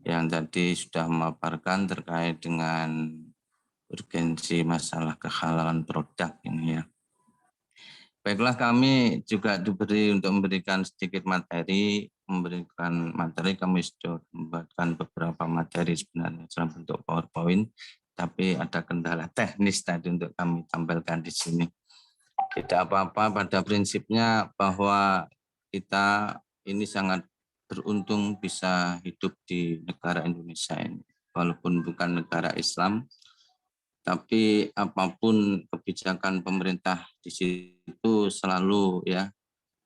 S9: yang tadi sudah memaparkan terkait dengan urgensi masalah kehalalan produk ini ya. Baiklah, kami juga diberi untuk memberikan sedikit materi, kami sudah membuatkan beberapa materi sebenarnya dalam bentuk PowerPoint, tapi ada kendala teknis tadi untuk kami tampilkan di sini. Tidak apa-apa, pada prinsipnya bahwa kita ini sangat beruntung bisa hidup di negara Indonesia ini, walaupun bukan negara Islam. Tapi apapun kebijakan pemerintah di situ selalu ya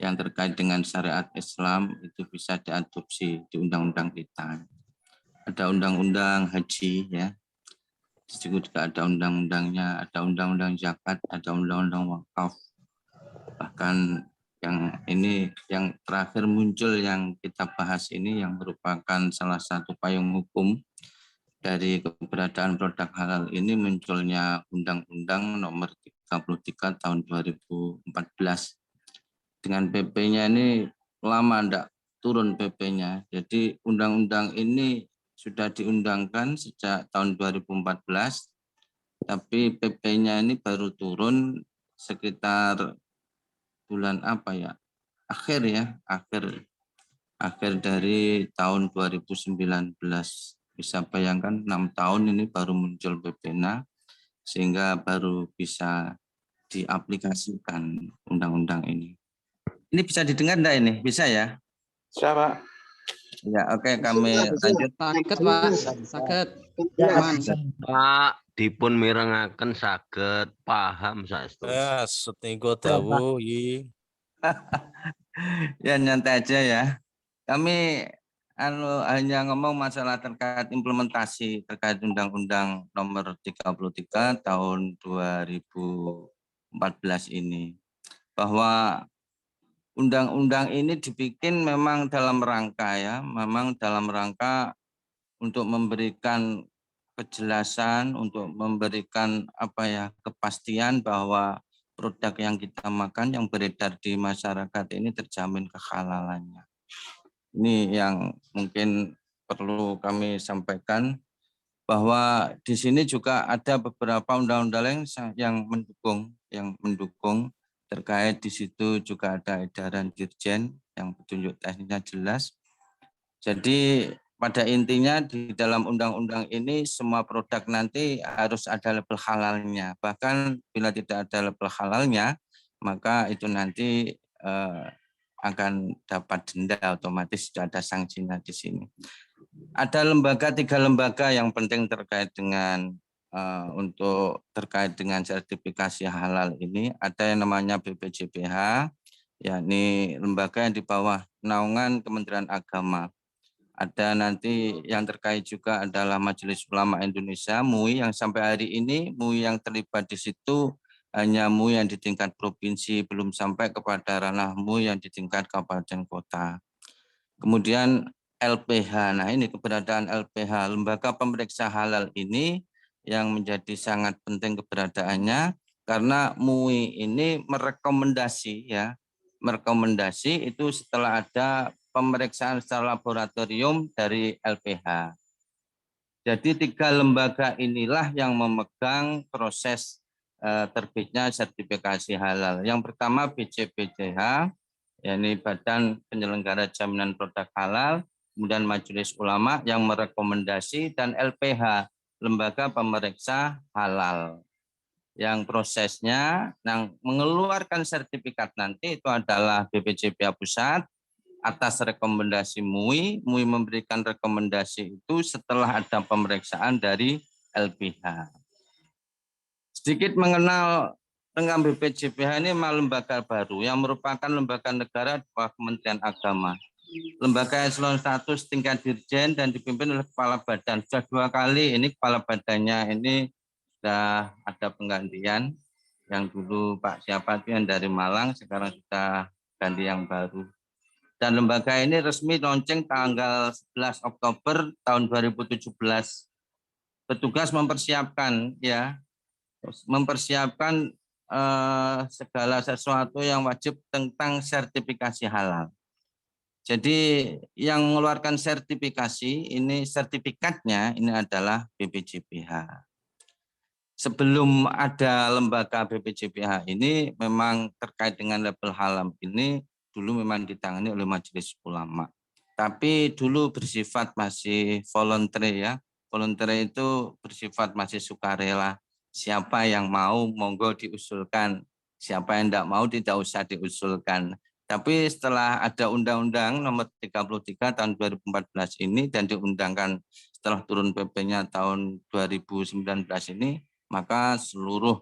S9: yang terkait dengan syariat Islam itu bisa diadopsi di undang-undang kita. Ada undang-undang haji ya, juga ada undang-undangnya, ada undang-undang zakat, ada undang-undang wakaf. Bahkan yang ini yang terakhir muncul yang kita bahas ini yang merupakan salah satu payung hukum dari keberadaan produk halal ini munculnya Undang-Undang Nomor 33 Tahun 2014. Dengan PP-nya ini lama enggak turun PP-nya. Jadi undang-undang ini sudah diundangkan sejak tahun 2014, tapi PP-nya ini baru turun sekitar bulan apa ya? Akhir dari tahun 2019. Bisa bayangkan 6 tahun ini baru muncul PP-nya sehingga baru bisa diaplikasikan undang-undang ini. Ini bisa didengar enggak ini? Bisa ya?
S8: Bisa, Pak.
S9: Ya, oke, kami lanjut.
S3: Sakit, Pak. Sakit. Aman.
S6: Pak, dipun mirengaken saged paham saestu.
S10: Setenggo dawuh iki.
S9: Ya, nyantai aja ya. Kami hanya ngomong masalah terkait implementasi terkait Undang-Undang Nomor 33 Tahun 2014 ini. Bahwa undang-undang ini dibikin memang dalam rangka untuk memberikan kejelasan, untuk memberikan kepastian bahwa produk yang kita makan yang beredar di masyarakat ini terjamin kehalalannya. Ini yang mungkin perlu kami sampaikan bahwa di sini juga ada beberapa undang-undang yang mendukung terkait di situ juga ada edaran Dirjen yang petunjuk teknisnya jelas. Jadi pada intinya di dalam undang-undang ini semua produk nanti harus ada label halalnya. Bahkan bila tidak ada label halalnya, maka itu nanti akan dapat denda, otomatis sudah ada sanksinya di sini. Ada 3 lembaga yang penting terkait dengan terkait dengan sertifikasi halal ini. Ada yang namanya BPJPH, yakni lembaga yang di bawah naungan Kementerian Agama. Ada nanti yang terkait juga adalah Majelis Ulama Indonesia, MUI, yang sampai hari ini MUI yang terlibat di situ hanya MUI yang di tingkat provinsi, belum sampai kepada ranah MUI yang di tingkat kabupaten kota. Kemudian LPH, nah ini keberadaan LPH, Lembaga Pemeriksa Halal ini yang menjadi sangat penting keberadaannya, karena MUI ini merekomendasi itu setelah ada pemeriksaan secara laboratorium dari LPH. Jadi 3 lembaga inilah yang memegang proses terbitnya sertifikasi halal. Yang pertama BCPJH, yakni Badan Penyelenggara Jaminan Produk Halal, kemudian Majelis Ulama yang merekomendasi, dan LPH, Lembaga Pemeriksa Halal. Yang prosesnya yang mengeluarkan sertifikat nanti itu adalah BPJPH Pusat atas rekomendasi MUI. MUI memberikan rekomendasi itu setelah ada pemeriksaan dari LPH. Sedikit mengenal dengan BPJPH ini lembaga baru yang merupakan lembaga negara di bawah Kementerian Agama. Lembaga eselon 1 tingkat dirjen dan dipimpin oleh kepala badan. Sudah 2 kali ini kepala badannya ini sudah ada penggantian. Yang dulu Pak siapa itu yang dari Malang, sekarang sudah ganti yang baru. Dan lembaga ini resmi launching tanggal 11 Oktober tahun 2017. Petugas mempersiapkan segala sesuatu yang wajib tentang sertifikasi halal. Jadi yang mengeluarkan sertifikasi ini sertifikatnya ini adalah BPJPH. Sebelum ada lembaga BPJPH ini memang terkait dengan label halal ini dulu memang ditangani oleh Majelis Ulama. Tapi dulu bersifat masih voluntary ya. Voluntary itu bersifat masih sukarela. Siapa yang mau monggo diusulkan. Siapa yang tidak mau tidak usah diusulkan. Tapi setelah ada Undang-Undang nomor 33 tahun 2014 ini dan diundangkan setelah turun PP-nya tahun 2019 ini, maka seluruh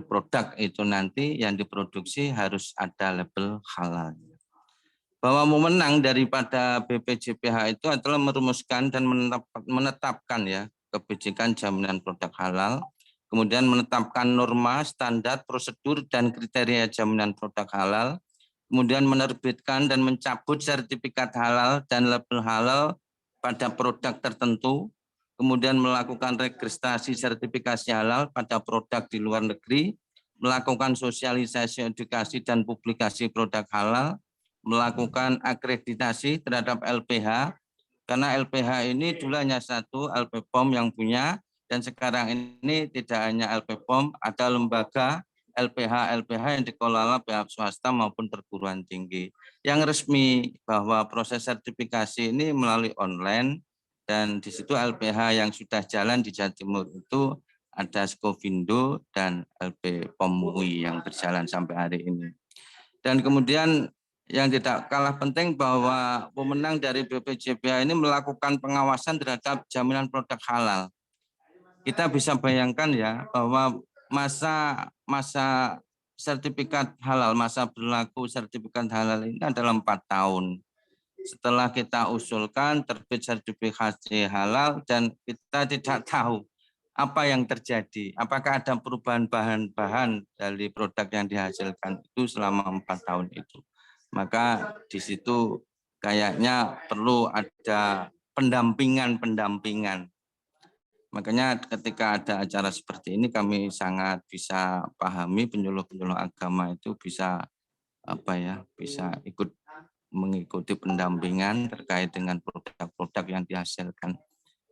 S9: produk itu nanti yang diproduksi harus ada label halal. Bahwa memenang daripada BPJPH itu adalah merumuskan dan menetapkan ya kebijakan jaminan produk halal, kemudian menetapkan norma, standar, prosedur dan kriteria jaminan produk halal, kemudian menerbitkan dan mencabut sertifikat halal dan label halal pada produk tertentu, kemudian melakukan registrasi sertifikasi halal pada produk di luar negeri, melakukan sosialisasi edukasi dan publikasi produk halal, melakukan akreditasi terhadap LPH, karena LPH ini dulu hanya satu, LPPOM yang punya, dan sekarang ini tidak hanya LPPOM, ada lembaga LPH yang dikelola pihak swasta maupun perguruan tinggi. Yang resmi bahwa proses sertifikasi ini melalui online, dan di situ LPH yang sudah jalan di Jawa Timur itu ada Skovindo dan LPPOM MUI yang berjalan sampai hari ini. Dan kemudian yang tidak kalah penting bahwa pemenang dari BPJPH ini melakukan pengawasan terhadap jaminan produk halal. Kita bisa bayangkan ya bahwa masa sertifikat halal, masa berlaku sertifikat halal ini adalah 4 tahun. Setelah kita usulkan terbit sertifikasi halal dan kita tidak tahu apa yang terjadi, apakah ada perubahan bahan-bahan dari produk yang dihasilkan itu selama 4 tahun itu. Maka di situ kayaknya perlu ada pendampingan. Makanya ketika ada acara seperti ini kami sangat bisa pahami penyuluh-penyuluh agama itu bisa bisa ikut mengikuti pendampingan terkait dengan produk-produk yang dihasilkan.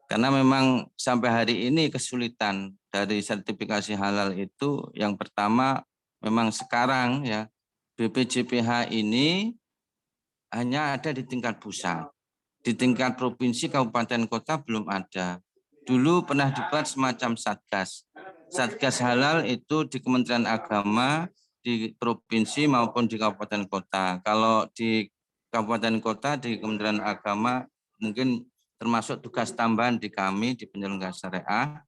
S9: Karena memang sampai hari ini kesulitan dari sertifikasi halal itu yang pertama memang sekarang ya BPJPH ini hanya ada di tingkat pusat. Di tingkat provinsi, kabupaten, kota belum ada. Dulu pernah dibuat semacam satgas. Satgas halal itu di Kementerian Agama, di provinsi maupun di kabupaten kota. Kalau di kabupaten kota, di Kementerian Agama mungkin termasuk tugas tambahan di kami, di penyelenggara syariah.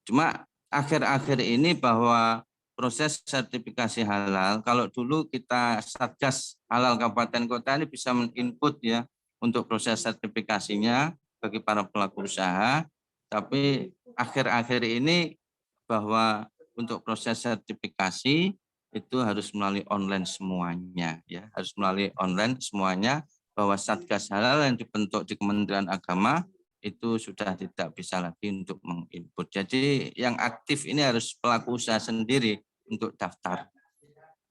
S9: Cuma akhir-akhir ini bahwa proses sertifikasi halal, kalau dulu kita Satgas Halal Kabupaten Kota ini bisa men-input ya untuk proses sertifikasinya bagi para pelaku usaha, tapi akhir-akhir ini bahwa untuk proses sertifikasi itu harus melalui online semuanya ya, harus melalui online semuanya, bahwa Satgas Halal yang dibentuk di Kementerian Agama itu sudah tidak bisa lagi untuk menginput. Jadi yang aktif ini harus pelaku usaha sendiri untuk daftar.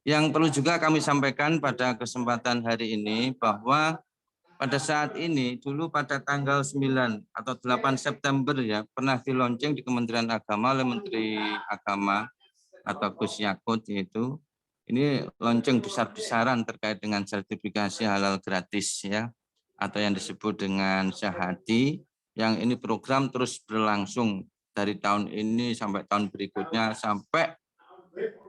S9: Yang perlu juga kami sampaikan pada kesempatan hari ini bahwa pada saat ini dulu pada tanggal 9 atau 8 September ya pernah dilonceng di Kementerian Agama oleh Menteri Agama atau Gus Yakut, yaitu ini lonceng besar-besaran terkait dengan sertifikasi halal gratis ya, atau yang disebut dengan Syahadi. Yang ini program terus berlangsung dari tahun ini sampai tahun berikutnya, sampai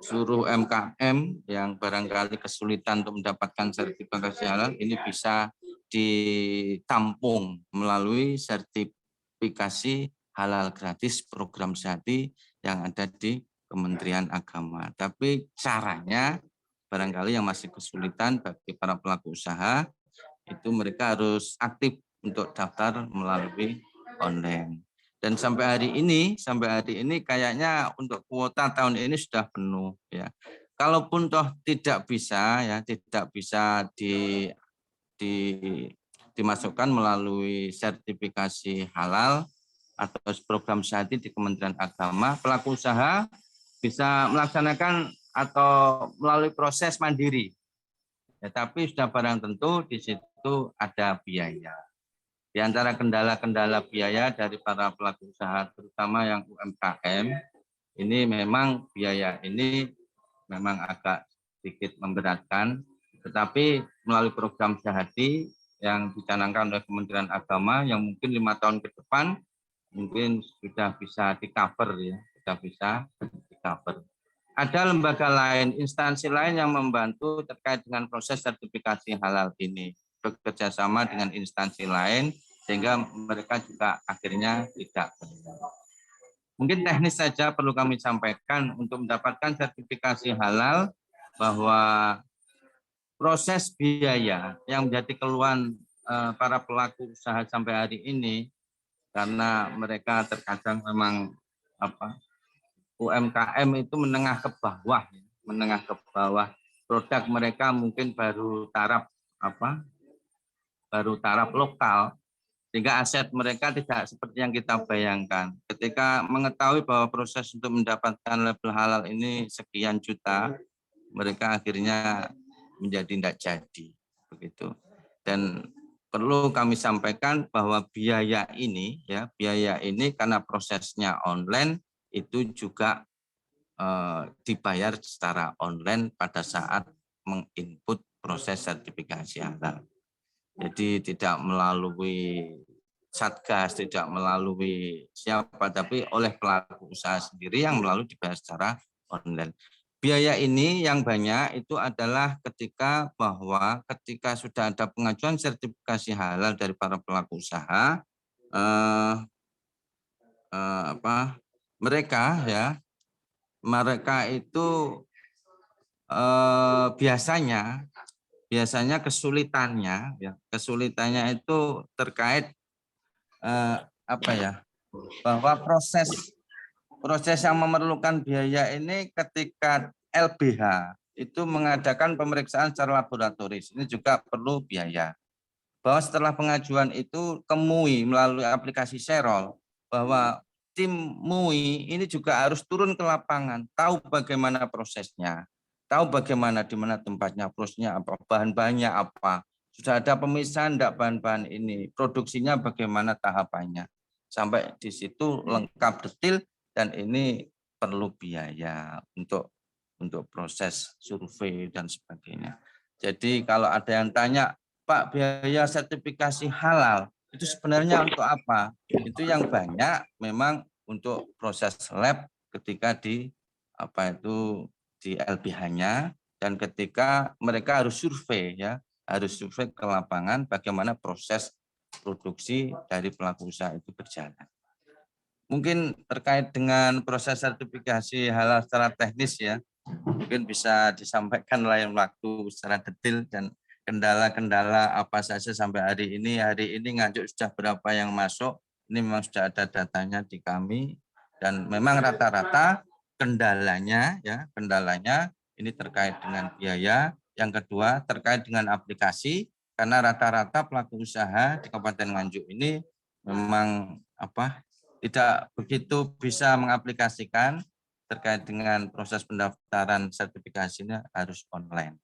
S9: seluruh UMKM yang barangkali kesulitan untuk mendapatkan sertifikasi halal ini bisa ditampung melalui sertifikasi halal gratis program Syahadi yang ada di Kementerian Agama. Tapi caranya barangkali yang masih kesulitan bagi para pelaku usaha itu mereka harus aktif untuk daftar melalui online. Dan sampai hari ini kayaknya untuk kuota tahun ini sudah penuh ya. Kalaupun toh tidak bisa dimasukkan melalui sertifikasi halal, atau program syahadi di Kementerian Agama, pelaku usaha bisa melaksanakan atau melalui proses mandiri. Ya, tapi sudah barang tentu di situ ada biaya. Di antara kendala-kendala biaya dari para pelaku usaha, terutama yang UMKM, ini memang biaya ini memang agak sedikit memberatkan, tetapi melalui program syahadi yang dicanangkan oleh Kementerian Agama yang mungkin 5 tahun ke depan mungkin sudah bisa di-cover ya, sudah bisa di-cover. Ada lembaga lain, instansi lain yang membantu terkait dengan proses sertifikasi halal ini, bekerja sama dengan instansi lain sehingga mereka juga akhirnya tidak benar. Mungkin teknis saja perlu kami sampaikan untuk mendapatkan sertifikasi halal bahwa proses biaya yang menjadi keluhan para pelaku usaha sampai hari ini karena mereka terkadang memang UMKM itu menengah ke bawah, produk mereka mungkin baru taraf lokal, sehingga aset mereka tidak seperti yang kita bayangkan. Ketika mengetahui bahwa proses untuk mendapatkan label halal ini sekian juta, mereka akhirnya menjadi tidak jadi begitu. Dan perlu kami sampaikan bahwa biaya ini karena prosesnya online itu juga dibayar secara online pada saat menginput proses sertifikasi halal. Jadi tidak melalui Satgas, tidak melalui siapa, tapi oleh pelaku usaha sendiri yang melalui dibayar secara online. Biaya ini yang banyak itu adalah ketika sudah ada pengajuan sertifikasi halal dari para pelaku usaha, mereka itu biasanya kesulitannya itu terkait bahwa proses yang memerlukan biaya ini ketika LBH itu mengadakan pemeriksaan secara laboratoris, ini juga perlu biaya. Bahwa setelah pengajuan itu ke MUI melalui aplikasi Serol, bahwa tim MUI ini juga harus turun ke lapangan, tahu bagaimana prosesnya, tahu bagaimana di mana tempatnya, prosesnya apa, bahan-bahannya apa, sudah ada pemisahan enggak bahan-bahan ini, produksinya bagaimana tahapannya, sampai di situ lengkap detail, dan ini perlu biaya untuk proses survei dan sebagainya. Jadi kalau ada yang tanya, Pak, biaya sertifikasi halal itu sebenarnya untuk apa? Itu yang banyak memang untuk proses lab ketika di LBH-nya, dan ketika mereka harus survei ke lapangan bagaimana proses produksi dari pelaku usaha itu berjalan. Mungkin terkait dengan proses sertifikasi halal secara teknis ya, mungkin bisa disampaikan lain waktu secara detail dan kendala-kendala apa saja sampai hari ini. Hari ini Nganjuk sudah berapa yang masuk, ini memang sudah ada datanya di kami, dan memang rata-rata kendalanya ini terkait dengan biaya. Yang kedua terkait dengan aplikasi, karena rata-rata pelaku usaha di Kabupaten Nganjuk ini memang tidak begitu bisa mengaplikasikan terkait dengan proses pendaftaran sertifikasinya harus online.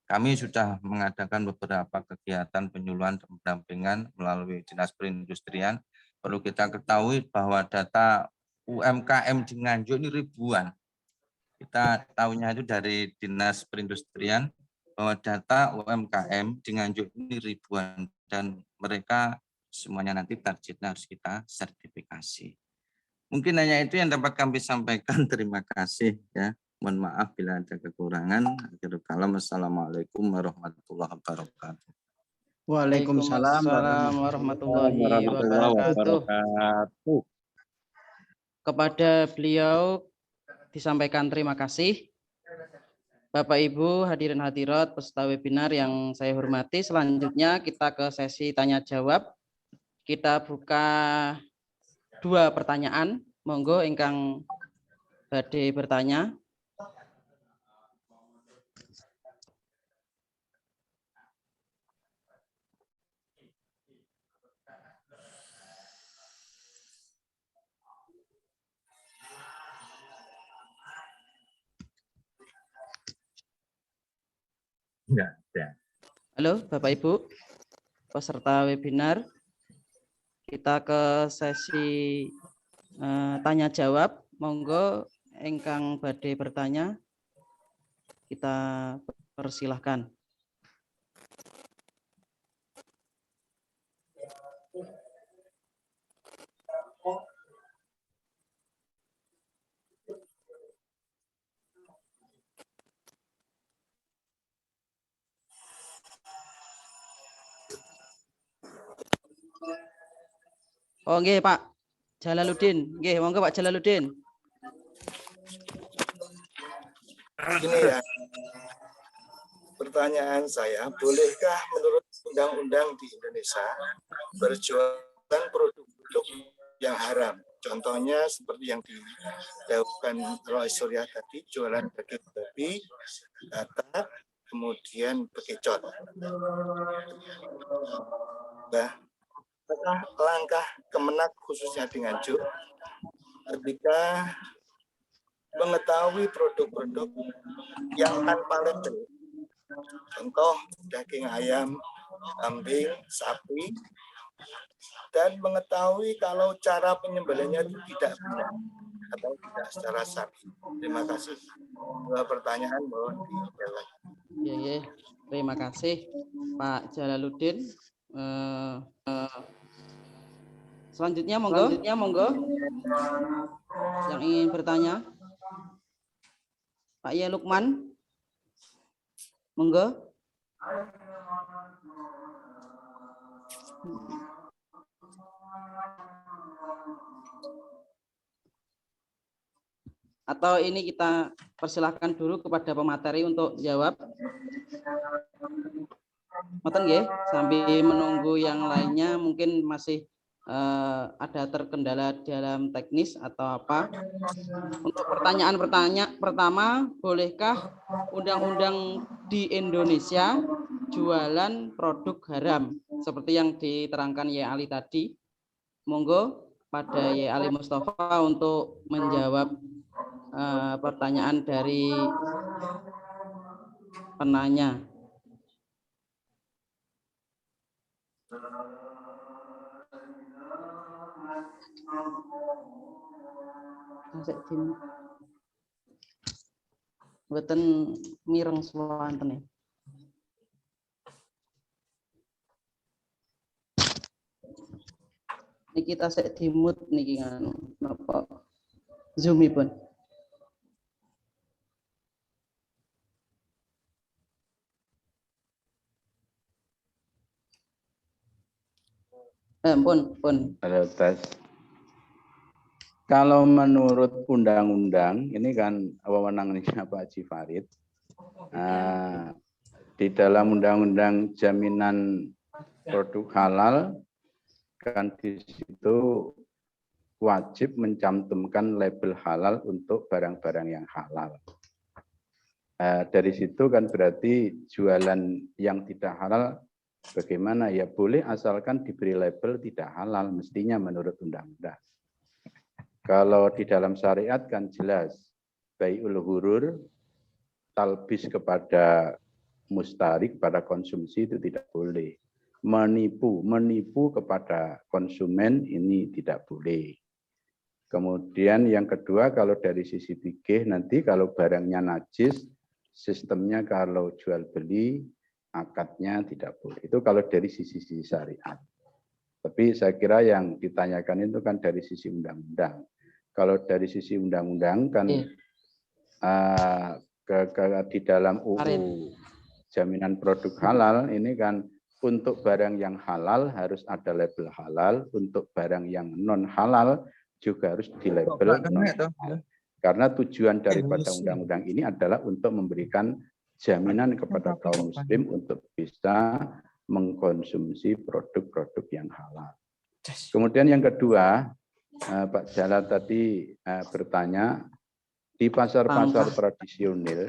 S9: Kami sudah mengadakan beberapa kegiatan penyuluhan dan pendampingan melalui Dinas Perindustrian. Perlu kita ketahui bahwa data UMKM di Nganjuk ini ribuan. Kita tahunya itu dari Dinas Perindustrian bahwa data UMKM di Nganjuk ini ribuan, dan mereka semuanya nanti targetnya harus kita sertifikasi. Mungkin hanya itu yang dapat kami sampaikan. Terima kasih ya. Mohon maaf bila ada kekurangan. Akhirul kalam. Assalamualaikum warahmatullahi wabarakatuh.
S3: Waalaikumsalam warahmatullahi wabarakatuh. Kepada beliau disampaikan terima kasih. Bapak Ibu hadirin hadirat peserta webinar yang saya hormati, selanjutnya kita ke sesi tanya jawab. Kita buka 2 pertanyaan. Monggo ingkang badhe bertanya.
S11: Enggak ada.
S3: Halo Bapak Ibu peserta webinar, kita ke sesi tanya jawab. Monggo ingkang badhe bertanya kita persilahkan. Oh nggih Pak Jalaluddin, nggih monggo Pak Jalaluddin.
S5: Gini ya, pertanyaan saya, bolehkah menurut undang-undang di Indonesia berjualan produk yang haram? Contohnya seperti yang dilakukan Roy Surya tadi, jualan daging babi, kata, kemudian bekicot. Nah, langkah Kemenak khususnya di Nganjuk ketika mengetahui produk-produk yang tanpa label, contoh daging ayam, kambing, sapi, dan mengetahui kalau cara penyembelihnya itu tidak benar atau tidak secara syar'i. Terima kasih. Dua pertanyaan mohon dijawab.
S3: Ya, terima kasih Pak Jalaluddin. Selanjutnya monggo. Yang ingin bertanya, Pak Ye Lukman, monggo. Atau ini kita persilahkan dulu kepada pemateri untuk jawab. Ngoten nggih, sambil menunggu yang lainnya mungkin masih ada terkendala dalam teknis atau apa. Untuk pertanyaan pertama, bolehkah undang-undang di Indonesia jualan produk haram seperti yang diterangkan Ye Ali tadi? Monggo pada Ye Ali Mustafa untuk menjawab pertanyaan dari penanya. Mboten mireng swanten. Niki kita sek dimut niki nganu napa Zoom-ipun. Pun.
S8: Halo, tes. Kalau menurut undang-undang, ini kan wewenangnya Pak Haji Farid, di dalam undang-undang jaminan produk halal, kan di situ wajib mencantumkan label halal untuk barang-barang yang halal. Dari situ kan berarti jualan yang tidak halal bagaimana? Ya boleh asalkan diberi label tidak halal, mestinya menurut undang-undang. Kalau di dalam syariat kan jelas, bai'ul hurur, talbis kepada mustarik, pada konsumsi itu tidak boleh. Menipu kepada konsumen ini tidak boleh. Kemudian yang kedua, kalau dari sisi fikih nanti kalau barangnya najis, sistemnya kalau jual beli, akadnya tidak boleh. Itu kalau dari sisi syariat. Tapi saya kira yang ditanyakan itu kan dari sisi undang-undang. Kalau dari sisi undang-undang kan di dalam UU jaminan produk halal ini kan untuk barang yang halal harus ada label halal, untuk barang yang non halal juga harus dilabel non halal. Karena tujuan daripada undang-undang ini adalah untuk memberikan jaminan kepada kaum muslim untuk bisa mengkonsumsi produk-produk yang halal. Kemudian yang kedua, Pak Jalal tadi bertanya, di pasar-pasar tradisional,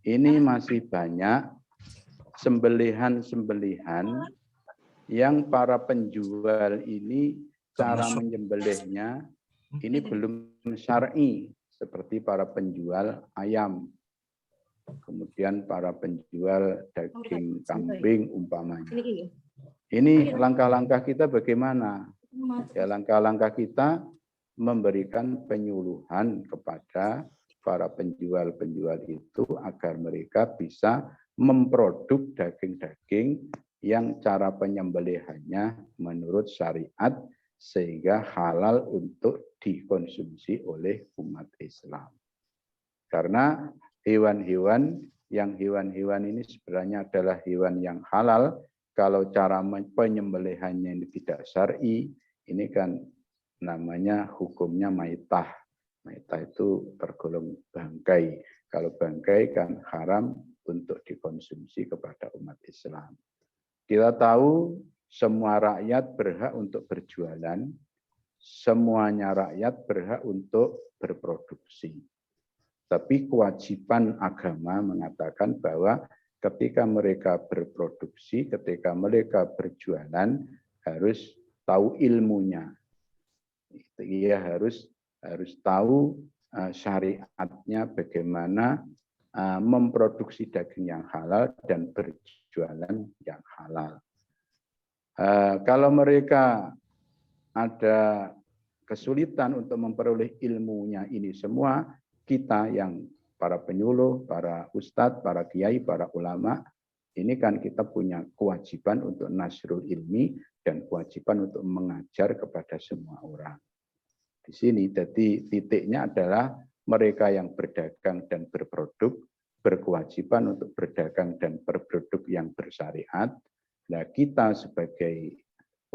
S8: ini masih banyak sembelihan-sembelihan yang para penjual ini cara menyembelihnya ini belum syar'i, seperti para penjual ayam. kemudian para penjual daging kambing umpamanya. Ini langkah-langkah kita bagaimana? Ya, langkah-langkah kita memberikan penyuluhan kepada para penjual-penjual itu agar mereka bisa memproduk daging-daging yang cara penyembelihannya menurut syariat sehingga halal untuk dikonsumsi oleh umat Islam. Karena hewan-hewan ini sebenarnya adalah hewan yang halal. Kalau cara penyembelihannya ini tidak syar'i, ini kan namanya hukumnya maitah. Maitah itu tergolong bangkai. Kalau bangkai kan haram untuk dikonsumsi kepada umat Islam. Kita tahu semua rakyat berhak untuk berjualan, semuanya rakyat berhak untuk berproduksi. Tapi kewajiban agama mengatakan bahwa ketika mereka berproduksi, ketika mereka berjualan, harus tahu ilmunya. Ia harus tahu syariatnya bagaimana memproduksi daging yang halal dan berjualan yang halal. Kalau mereka ada kesulitan untuk memperoleh ilmunya ini semua, kita yang para penyuluh, para ustadz, para kiai, para ulama, ini kan kita punya kewajiban untuk nasrul ilmi dan kewajiban untuk mengajar kepada semua orang. Di sini, jadi titiknya adalah mereka yang berdagang dan berproduk berkewajiban untuk berdagang dan berproduk yang bersyariat. Nah, kita sebagai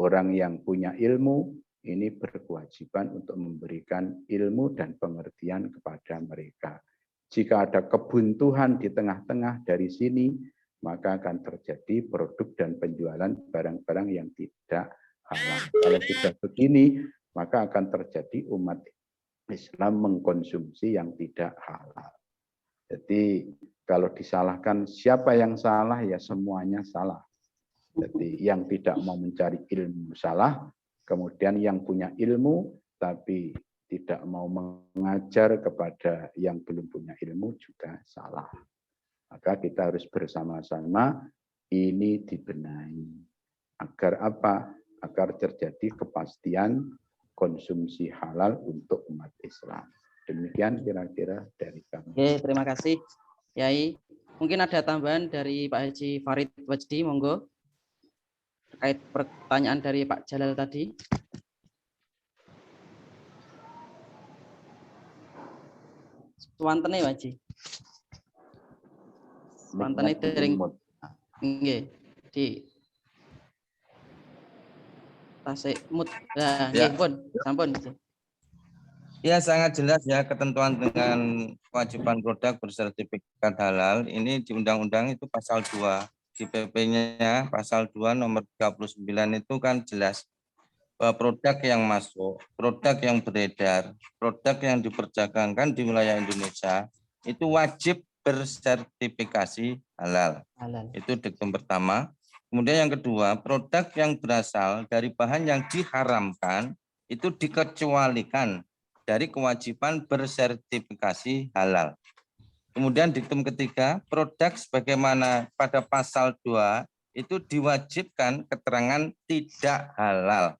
S8: orang yang punya ilmu, ini berkewajiban untuk memberikan ilmu dan pengertian kepada mereka. Jika ada kebuntuan di tengah-tengah dari sini, maka akan terjadi produk dan penjualan barang-barang yang tidak halal. Kalau sudah begini, maka akan terjadi umat Islam mengkonsumsi yang tidak halal. Jadi kalau disalahkan siapa yang salah, ya semuanya salah. Jadi yang tidak mau mencari ilmu salah, kemudian yang punya ilmu tapi tidak mau mengajar kepada yang belum punya ilmu juga salah. Maka kita harus bersama-sama ini dibenahi. Agar apa? Agar terjadi kepastian konsumsi halal untuk umat Islam. Demikian kira-kira dari kami.
S3: Oke, terima kasih, Yai. Mungkin ada tambahan dari Pak Haji Farid Wajdi, monggo. Terkait pertanyaan dari Pak Jalal tadi. Wantene Pak Haji. Wantene dereng nggih di tasik mut. Nah, nggih pun, sampun.
S9: Ya, sangat jelas ya ketentuan dengan kewajiban produk bersertifikat halal. Ini di Undang-Undang itu pasal 2. Di PP-nya pasal 2 nomor 39 itu kan jelas bahwa produk yang masuk, produk yang beredar, produk yang diperdagangkan di wilayah Indonesia itu wajib bersertifikasi halal. Itu diktum pertama. Kemudian yang kedua, produk yang berasal dari bahan yang diharamkan itu dikecualikan dari kewajiban bersertifikasi halal. Kemudian diktum ketiga, produk sebagaimana pada pasal 2 itu diwajibkan keterangan tidak halal.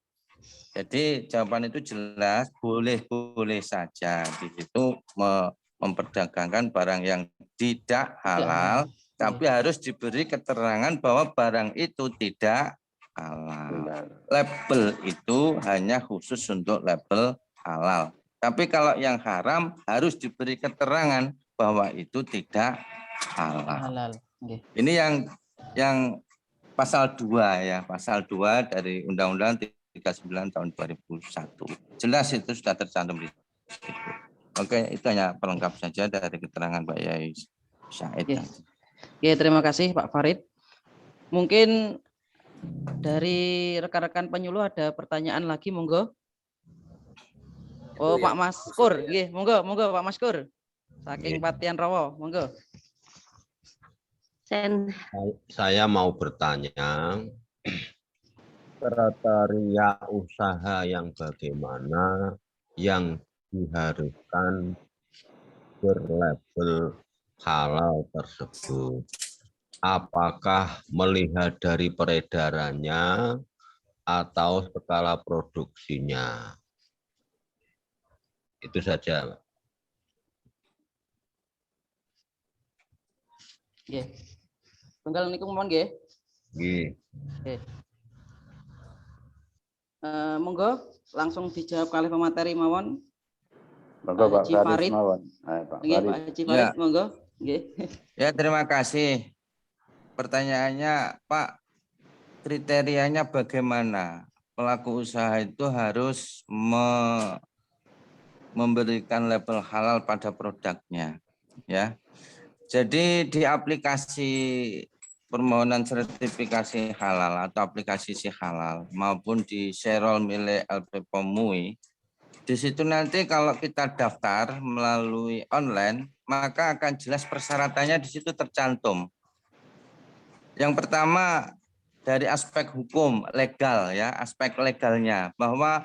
S9: Jadi jawaban itu jelas, boleh-boleh saja di situ memperdagangkan barang yang tidak halal, tapi harus diberi keterangan bahwa barang itu tidak halal. Label itu hanya khusus untuk label halal. Tapi kalau yang haram harus diberi keterangan bahwa itu tidak halal. Ini yang pasal 2 ya, pasal 2 dari Undang-Undang 39 tahun 2001. Jelas itu sudah tercantum di situ. Oke, itu hanya pelengkap saja dari keterangan Pak Yai Syahid.
S3: Oke, terima kasih Pak Farid. Mungkin dari rekan-rekan penyuluh ada pertanyaan lagi, monggo. Oh, Pak Maskur, nggih, monggo Pak Maskur. Saking Patian Rawo, monggo.
S6: Saya mau bertanya, kriteria usaha yang bagaimana yang diharuskan berlabel halal tersebut? Apakah melihat dari peredarannya atau skala produksinya? Itu saja.
S3: Nggih. Tunggal niku mohon nggih.
S6: Nggih.
S3: Oke. Monggo langsung dijawab kali pemateri mawon.
S8: Monggo Pak
S3: Haji
S8: Farid
S3: Farid.
S8: mawon. Pak
S3: Nggih,
S8: Farid.
S3: Pak Haji Farid, monggo. Nggih.
S9: Ya, terima kasih. Pertanyaannya, Pak, kriterianya bagaimana? Pelaku usaha itu harus memberikan label halal pada produknya, ya. Jadi di aplikasi permohonan sertifikasi halal atau aplikasi si halal maupun di Serol milik LP POMUI, di situ nanti kalau kita daftar melalui online, maka akan jelas persyaratannya di situ tercantum. Yang pertama dari aspek hukum legal, ya, aspek legalnya, bahwa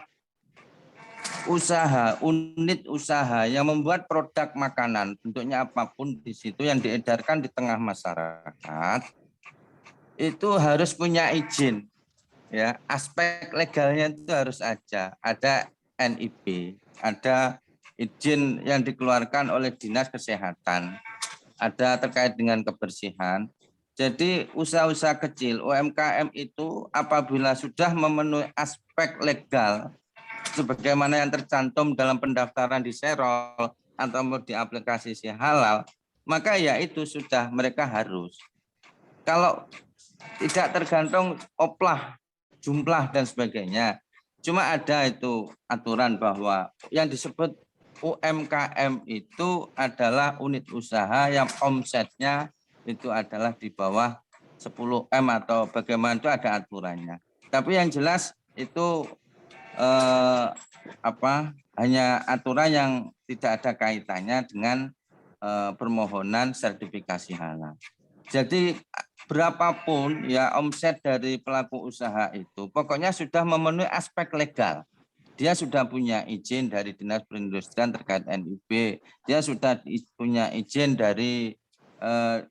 S9: usaha, unit usaha yang membuat produk makanan bentuknya apapun di situ yang diedarkan di tengah masyarakat itu harus punya izin, ya. Aspek legalnya itu harus ada NIB, ada izin yang dikeluarkan oleh Dinas Kesehatan, ada terkait dengan kebersihan. Jadi usaha-usaha kecil UMKM itu apabila sudah memenuhi aspek legal sebagaimana yang tercantum dalam pendaftaran di Serol atau di aplikasi si halal, maka ya itu sudah mereka harus. Kalau tidak tergantung oplah, jumlah dan sebagainya, cuma ada itu aturan bahwa yang disebut UMKM itu adalah unit usaha yang omsetnya itu adalah di bawah 10 M atau bagaimana, itu ada aturannya. Tapi yang jelas itu hanya aturan yang tidak ada kaitannya dengan permohonan sertifikasi halal. Jadi berapapun ya omset dari pelaku usaha itu pokoknya sudah memenuhi aspek legal. Dia sudah punya izin dari Dinas Perindustrian terkait NIB, dia sudah punya izin dari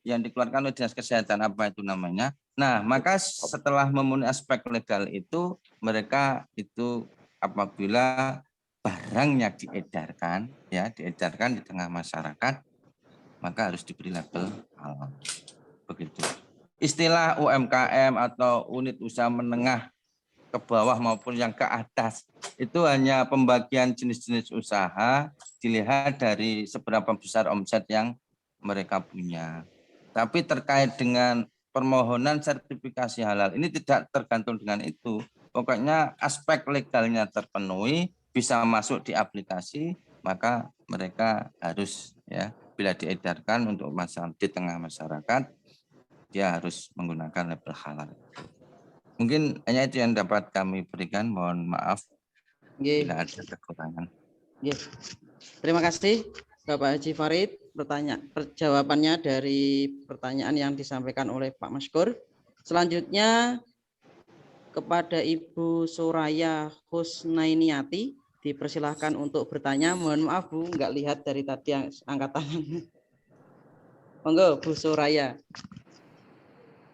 S9: yang dikeluarkan oleh Dinas Kesehatan, apa itu namanya. Nah, maka setelah memenuhi aspek legal itu, mereka itu apabila barangnya diedarkan, ya diedarkan di tengah masyarakat, maka harus diberi label halal. Begitu. Istilah UMKM atau unit usaha menengah ke bawah maupun yang ke atas itu hanya pembagian jenis-jenis usaha dilihat dari seberapa besar omset yang mereka punya. Tapi terkait dengan permohonan sertifikasi halal ini tidak tergantung dengan itu. Pokoknya aspek legalnya terpenuhi, bisa masuk di aplikasi, maka mereka harus, ya, bila diedarkan untuk masyarakat di tengah masyarakat, dia harus menggunakan label halal. Mungkin hanya itu yang dapat kami berikan. Mohon maaf bila ada kekurangan.
S3: Terima kasih Bapak Haji Farid. Jawabannya dari pertanyaan yang disampaikan oleh Pak Maskur. Selanjutnya kepada Ibu Suraya Husnainiati dipersilahkan untuk bertanya. Mohon maaf Bu, nggak lihat dari tadi yang angkat tangan. Monggo Bu Suraya.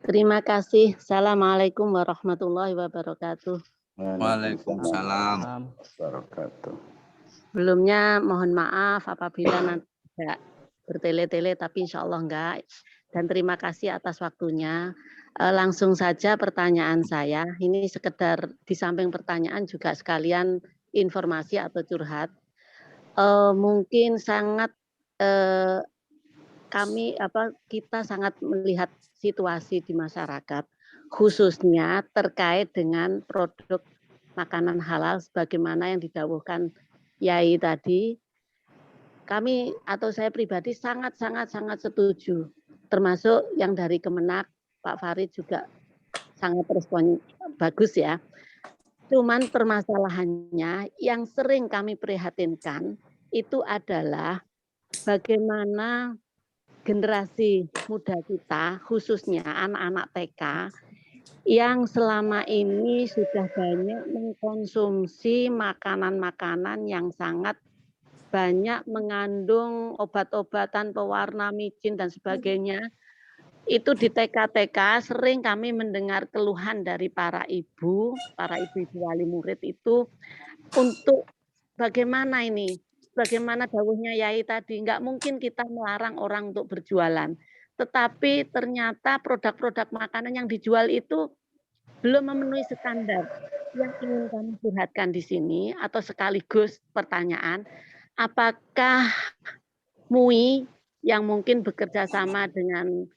S11: Terima kasih. Assalamualaikum warahmatullahi wabarakatuh.
S9: Waalaikumsalam
S8: wabarakatuh.
S11: Sebelumnya mohon maaf apabila nanti tidak bertele-tele, tapi insya Allah enggak. Dan terima kasih atas waktunya. Langsung saja pertanyaan saya. Ini sekedar di samping pertanyaan juga sekalian informasi atau curhat. Mungkin sangat kita sangat melihat situasi di masyarakat, khususnya terkait dengan produk makanan halal sebagaimana yang didawuhkan Yai tadi. Kami atau saya pribadi sangat setuju, termasuk yang dari Kemenak, Pak Farid juga sangat respon bagus ya. Cuman permasalahannya yang sering kami prihatinkan itu adalah bagaimana generasi muda kita, khususnya anak-anak TK, yang selama ini sudah banyak mengkonsumsi makanan-makanan yang sangat banyak mengandung obat-obatan pewarna micin dan sebagainya. Itu di TK-TK sering kami mendengar keluhan dari para ibu wali murid itu untuk bagaimana ini, bagaimana dawuhnya Yai tadi, nggak mungkin kita melarang orang untuk berjualan. Tetapi ternyata produk-produk makanan yang dijual itu belum memenuhi standar. Yang ingin kami curhatkan di sini atau sekaligus pertanyaan, apakah MUI yang mungkin bekerja sama dengan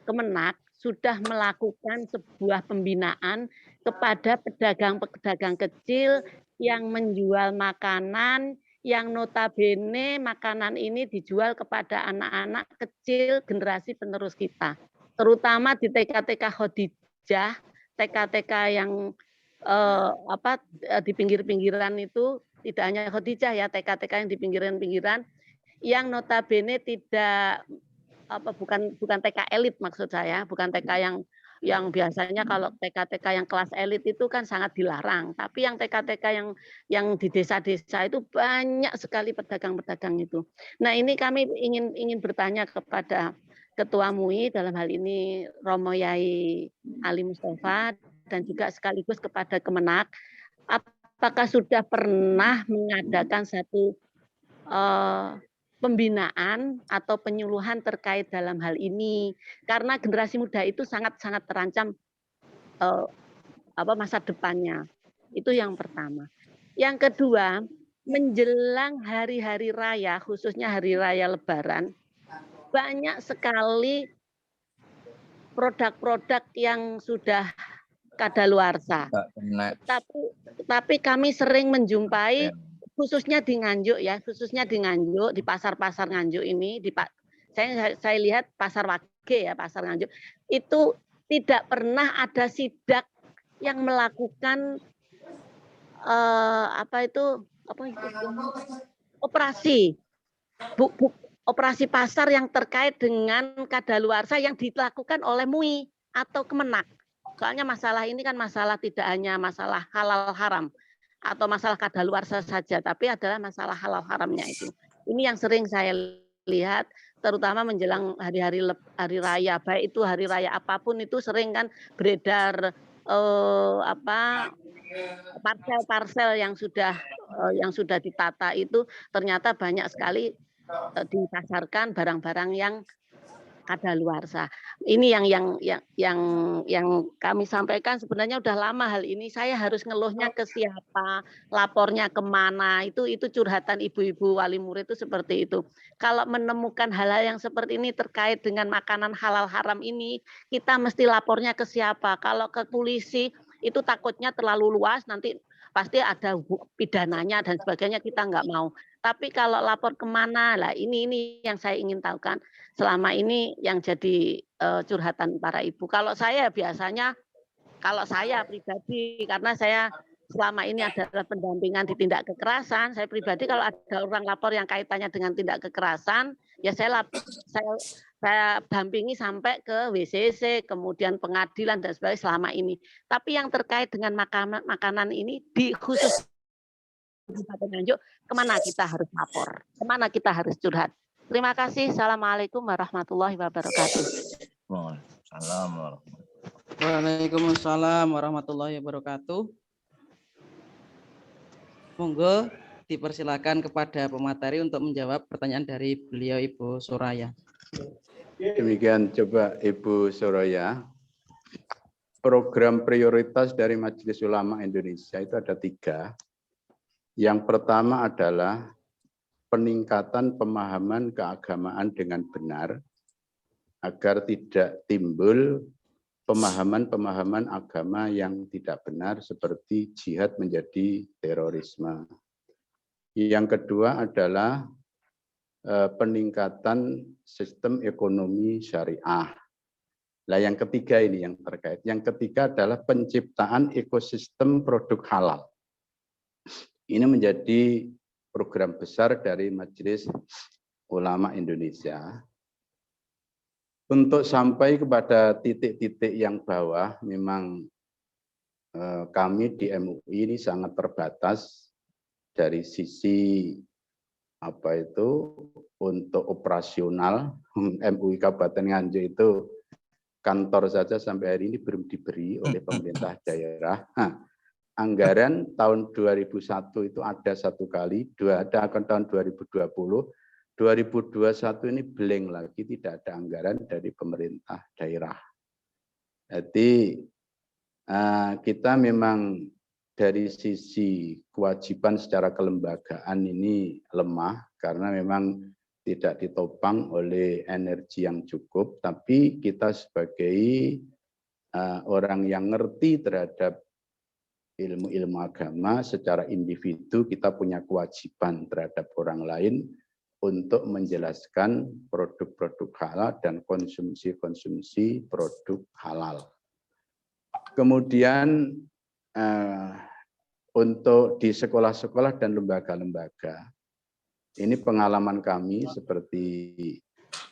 S11: Kemenak sudah melakukan sebuah pembinaan kepada pedagang-pedagang kecil yang menjual makanan yang notabene makanan ini dijual kepada anak-anak kecil generasi penerus kita. Terutama di TK-TK Khadijah, TK-TK yang di pinggir-pinggiran itu, tidak hanya Khadijah ya, TK-TK yang di pinggiran-pinggiran yang notabene tidak bukan TK elit maksud saya, bukan TK yang biasanya kalau TK-TK yang kelas elit itu kan sangat dilarang, tapi yang TK-TK yang di desa-desa itu banyak sekali pedagang-pedagang itu. Nah, ini kami ingin bertanya kepada Ketua MUI dalam hal ini Romo Yai Ali Mustafa dan juga sekaligus kepada Kemenak, apakah sudah pernah mengadakan satu pembinaan atau penyuluhan terkait dalam hal ini, karena generasi muda itu sangat-sangat terancam masa depannya. Itu yang pertama. Yang kedua, menjelang hari-hari raya, khususnya hari raya Lebaran, banyak sekali produk-produk yang sudah kadaluarsa. Tapi kami sering menjumpai khususnya di Nganjuk ya, di pasar-pasar Nganjuk ini, saya lihat pasar Wage ya, pasar Nganjuk itu tidak pernah ada sidak yang melakukan operasi pasar yang terkait dengan kadaluarsa yang dilakukan oleh MUI atau Kemenak. Soalnya masalah ini kan masalah tidak hanya masalah halal haram atau masalah kadaluarsa saja, tapi adalah masalah halal haramnya itu. Ini yang sering saya lihat, terutama menjelang hari-hari raya, baik itu hari raya apapun itu sering kan beredar parsel-parsel yang sudah ditata itu ternyata banyak sekali dipasarkan barang-barang yang kadaluarsa. Ini yang kami sampaikan sebenarnya udah lama hal ini. Saya harus ngeluhnya ke siapa, lapornya kemana, itu curhatan ibu-ibu wali murid itu seperti itu. Kalau menemukan hal-hal yang seperti ini terkait dengan makanan halal haram ini, kita mesti lapornya ke siapa. Kalau ke polisi itu takutnya terlalu luas, nanti pasti ada pidananya dan sebagainya, kita nggak mau. Tapi kalau lapor kemana, lah ini yang saya ingin tahu kan. Selama ini yang jadi curhatan para ibu. Kalau saya biasanya, kalau saya pribadi, karena saya selama ini adalah pendampingan di tindak kekerasan, saya pribadi kalau ada orang lapor yang kaitannya dengan tindak kekerasan, ya saya dampingi sampai ke WCC, kemudian pengadilan dan sebagainya selama ini. Tapi yang terkait dengan makanan ini, di khusus di Nganjuk, kemana kita harus lapor, kemana kita harus curhat. Terima kasih. Assalamualaikum warahmatullahi wabarakatuh.
S3: Waalaikumsalam warahmatullahi wabarakatuh. Monggo dipersilakan kepada pemateri untuk menjawab pertanyaan dari beliau Ibu Soraya.
S8: Demikian coba Ibu Soraya. Program prioritas dari Majelis Ulama Indonesia itu ada 3. Yang pertama adalah peningkatan pemahaman keagamaan dengan benar agar tidak timbul pemahaman-pemahaman agama yang tidak benar seperti jihad menjadi terorisme. Yang kedua adalah peningkatan sistem ekonomi syariah. Nah, yang ketiga ini yang terkait. Yang ketiga adalah penciptaan ekosistem produk halal. Ini menjadi program besar dari Majelis Ulama Indonesia. Untuk sampai kepada titik-titik yang bawah, memang kami di MUI ini sangat terbatas dari sisi apa itu untuk operasional MUI Kabupaten Nganjuk itu kantor saja sampai hari ini belum diberi oleh pemerintah daerah. Nah, anggaran tahun 2001 itu ada 1 kali, ada tahun 2020, 2021 ini blank lagi, tidak ada anggaran dari pemerintah daerah. Jadi kita memang dari sisi kewajiban secara kelembagaan ini lemah karena memang tidak ditopang oleh energi yang cukup, tapi kita sebagai orang yang ngerti terhadap ilmu-ilmu agama secara individu, kita punya kewajiban terhadap orang lain untuk menjelaskan produk-produk halal dan konsumsi-konsumsi produk halal. Kemudian untuk di sekolah-sekolah dan lembaga-lembaga, ini pengalaman kami seperti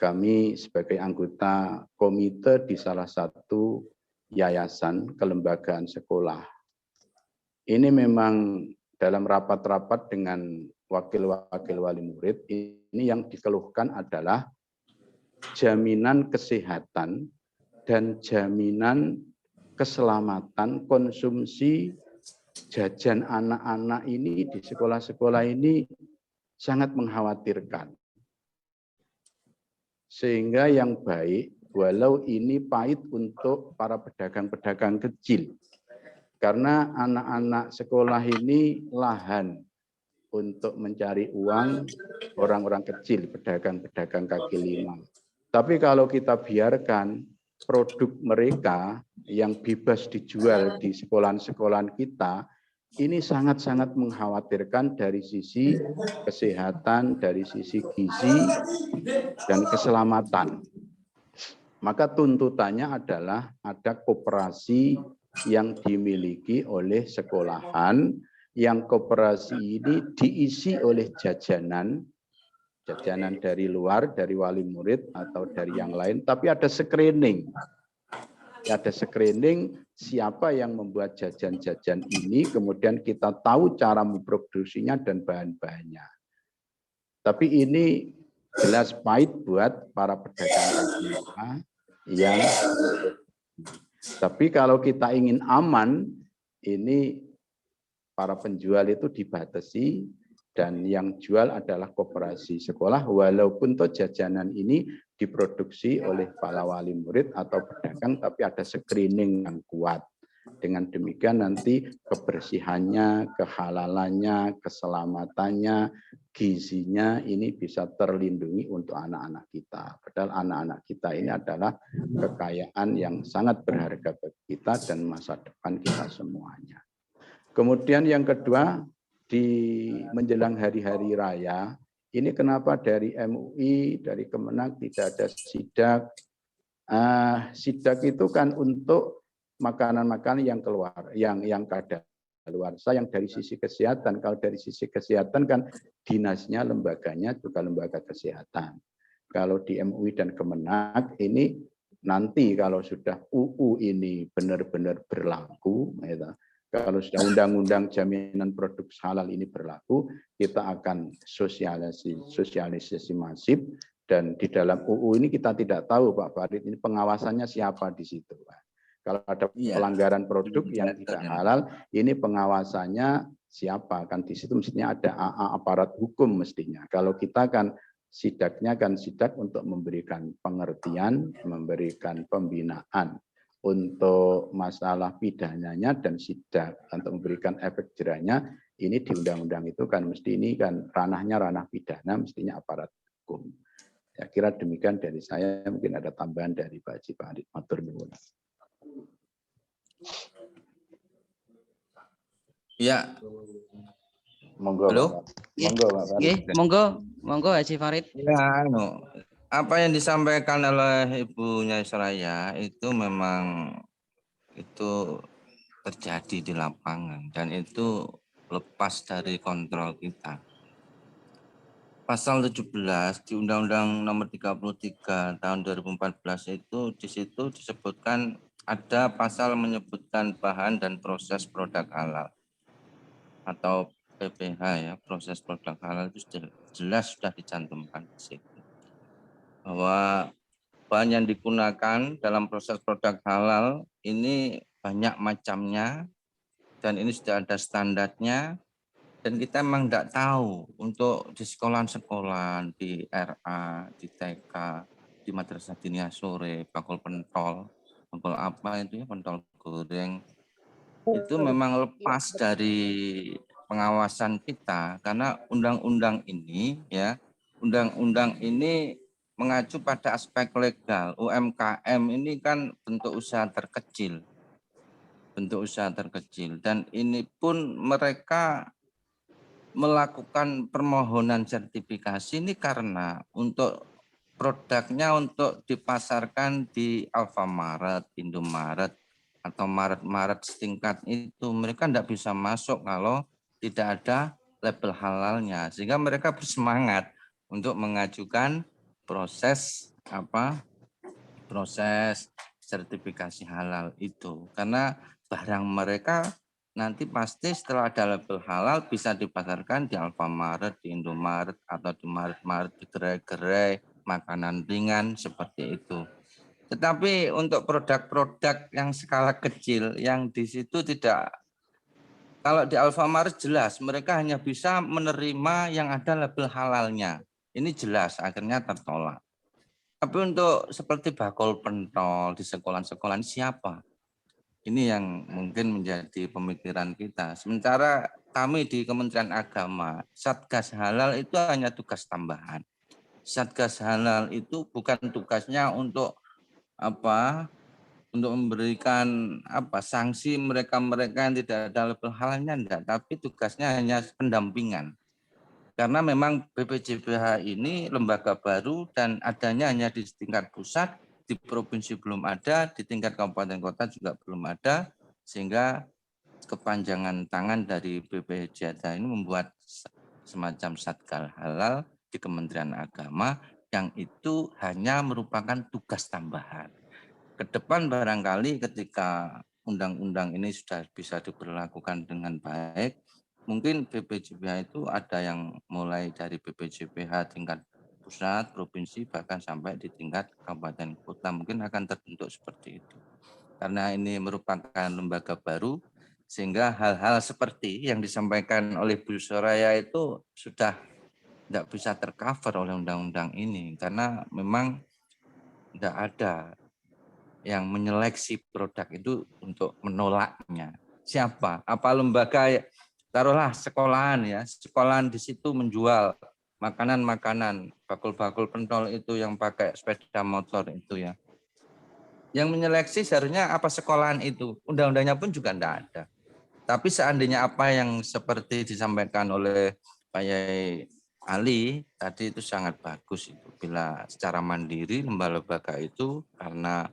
S8: kami sebagai anggota komite di salah satu yayasan kelembagaan sekolah. Ini memang dalam rapat-rapat dengan wakil-wakil wali murid, ini yang dikeluhkan adalah jaminan kesehatan dan jaminan keselamatan konsumsi jajan anak-anak ini di sekolah-sekolah ini sangat mengkhawatirkan. Sehingga yang baik, walau ini pahit untuk para pedagang-pedagang kecil, karena anak-anak sekolah ini lahan untuk mencari uang orang-orang kecil, pedagang-pedagang kaki lima. Tapi kalau kita biarkan produk mereka yang bebas dijual di sekolahan-sekolahan kita, ini sangat-sangat mengkhawatirkan dari sisi kesehatan, dari sisi gizi, dan keselamatan. Maka tuntutannya adalah ada koperasi yang dimiliki oleh sekolahan, yang koperasi ini diisi oleh jajanan dari luar, dari wali murid atau dari yang lain, tapi ada screening. Ada screening siapa yang membuat jajan-jajan ini, kemudian kita tahu cara memproduksinya dan bahan-bahannya. Tapi ini jelas pahit buat para pedagang kita yang. Tapi kalau kita ingin aman, ini para penjual itu dibatasi dan yang jual adalah koperasi sekolah, walaupun toh jajanan ini diproduksi oleh para wali murid atau pedagang, tapi ada screening yang kuat. Dengan demikian nanti kebersihannya, kehalalannya, keselamatannya, gizinya ini bisa terlindungi untuk anak-anak kita. Padahal anak-anak kita ini adalah kekayaan yang sangat berharga bagi kita dan masa depan kita semuanya. Kemudian yang kedua, di menjelang hari-hari raya, ini kenapa dari MUI, dari Kemenag tidak ada sidak? Sidak itu kan untuk makanan-makanan yang keluar, yang kadaluarsa, yang dari sisi kesehatan. Kalau dari sisi kesehatan kan dinasnya, lembaganya juga lembaga kesehatan. Kalau di MUI dan Kemenag ini nanti kalau sudah UU ini benar-benar berlaku, kalau sudah undang-undang jaminan produk halal ini berlaku, kita akan sosialisasi masif, dan di dalam UU ini kita tidak tahu Pak Farid ini pengawasannya siapa di situ, Pak. Kalau ada pelanggaran produk yang tidak halal, ini pengawasannya siapa? Kan di situ mestinya ada aparat hukum mestinya. Kalau kita kan sidaknya kan sidak untuk memberikan pengertian, memberikan pembinaan. Untuk masalah pidananya dan sidak untuk memberikan efek jerahnya, ini di undang-undang itu kan mesti ini kan ranahnya ranah pidana, mestinya aparat hukum. Ya kira demikian dari saya, mungkin ada tambahan dari Pak Haji Farid. Matur nuwun.
S9: Ya.
S8: Monggo.
S3: Halo.
S8: Monggo Pak Farid.
S3: Monggo Haji Farid.
S9: Ya, apa yang disampaikan oleh Ibu Nyai Soraya itu memang itu terjadi di lapangan dan itu lepas dari kontrol kita. Pasal 17 di Undang-Undang Nomor 33 Tahun 2014 itu di situ disebutkan ada pasal menyebutkan bahan dan proses produk halal atau PPH ya, proses produk halal itu jelas sudah dicantumkan di situ. Bahwa bahan yang digunakan dalam proses produk halal ini banyak macamnya dan ini sudah ada standarnya. Dan kita memang tidak tahu untuk di sekolah-sekolah, di RA, di TK, di Madrasah Diniyah Sore, bakul pentol apa itu ya, pentol goreng, itu memang lepas dari pengawasan kita karena undang-undang ini ya, undang-undang ini mengacu pada aspek legal. UMKM ini kan bentuk usaha terkecil. Dan ini pun mereka melakukan permohonan sertifikasi ini karena untuk produknya untuk dipasarkan di Alfamaret, Indomaret, atau Maret setingkat itu, mereka tidak bisa masuk kalau tidak ada label halalnya. Sehingga mereka bersemangat untuk mengajukan proses sertifikasi halal itu. Karena barang mereka nanti pasti setelah ada label halal bisa dipasarkan di Alfamaret, di Indomaret, atau di Maret-Maret, di gerai-gerai makanan ringan seperti itu. Tetapi untuk produk-produk yang skala kecil yang di situ tidak, kalau di Alfamaret jelas mereka hanya bisa menerima yang ada label halalnya. Ini jelas akhirnya tertolak. Tapi untuk seperti bakul pentol di sekolah-sekolah ini siapa? Ini yang mungkin menjadi pemikiran kita. Sementara kami di Kementerian Agama, Satgas Halal itu hanya tugas tambahan. Satgas Halal itu bukan tugasnya untuk untuk memberikan sanksi mereka-mereka yang tidak ada label halalnya, enggak, tapi tugasnya hanya pendampingan. Karena memang BPJPH ini lembaga baru dan adanya hanya di tingkat pusat, di provinsi belum ada, di tingkat kabupaten kota juga belum ada, sehingga kepanjangan tangan dari BPJPH ini membuat semacam Satgas Halal di Kementerian Agama yang itu hanya merupakan tugas tambahan. Ke depan barangkali ketika undang-undang ini sudah bisa diberlakukan dengan baik, mungkin BPJPH itu ada yang mulai dari BPJPH tingkat pusat, provinsi, bahkan sampai di tingkat kabupaten kota mungkin akan terbentuk seperti itu. Karena ini merupakan lembaga baru, sehingga hal-hal seperti yang disampaikan oleh Bu Soraya itu sudah tidak bisa tercover oleh undang-undang ini, karena memang tidak ada yang menyeleksi produk itu untuk menolaknya. Siapa? Apa lembaga, taruhlah sekolahan ya, sekolahan di situ menjual makanan-makanan, bakul-bakul pentol itu yang pakai sepeda motor itu ya. Yang menyeleksi seharusnya apa sekolahan itu, undang-undangnya pun juga tidak ada. Tapi seandainya apa yang seperti disampaikan oleh Pak Yai Ali tadi itu sangat bagus itu. Bila secara mandiri lembaga itu karena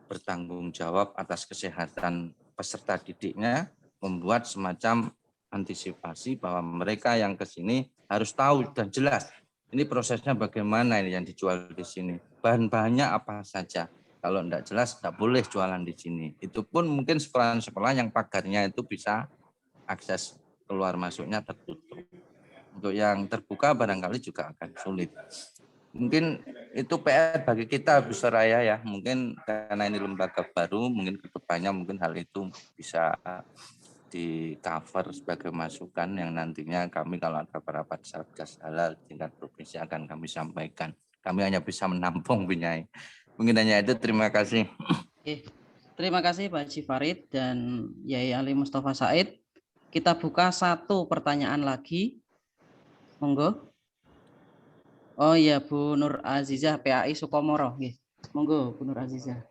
S9: bertanggung jawab atas kesehatan peserta didiknya, membuat semacam antisipasi bahwa mereka yang ke sini harus tahu dan jelas ini prosesnya bagaimana ini yang dijual di sini. Bahan-bahannya apa saja. Kalau tidak jelas tidak boleh jualan di sini. Itu pun mungkin sekolah-sekolah yang pagarnya itu bisa akses keluar masuknya tertutup. Untuk yang terbuka barangkali juga akan sulit. Mungkin itu PR bagi kita Bu Soraya ya. Mungkin karena ini lembaga baru, mungkin ke depannya mungkin hal itu bisa di cover sebagai masukan yang nantinya kami kalau ada rapat Satgas Halal tingkat provinsi akan kami sampaikan. Kami hanya bisa menampung Bu Nyai. Mungkin hanya itu, terima kasih.
S3: Oke. Terima kasih Pak Haji Farid dan Yai Ali Mustafa Said. Kita buka satu pertanyaan lagi. Monggo. Oh iya, Bu Nur Azizah PAI Sukomoro. Monggo Bu Nur Azizah.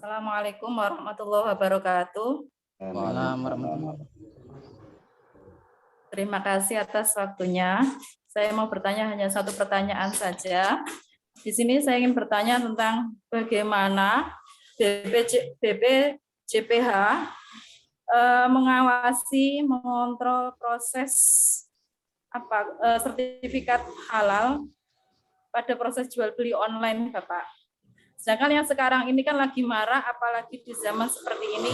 S12: Assalamualaikum warahmatullahi wabarakatuh. Terima kasih atas waktunya. Saya mau bertanya hanya satu pertanyaan saja. Di sini saya ingin bertanya tentang bagaimana BPJPH mengawasi, mengontrol proses sertifikat halal pada proses jual beli online, Bapak. Sedangkan yang sekarang ini kan lagi marak, apalagi di zaman seperti ini,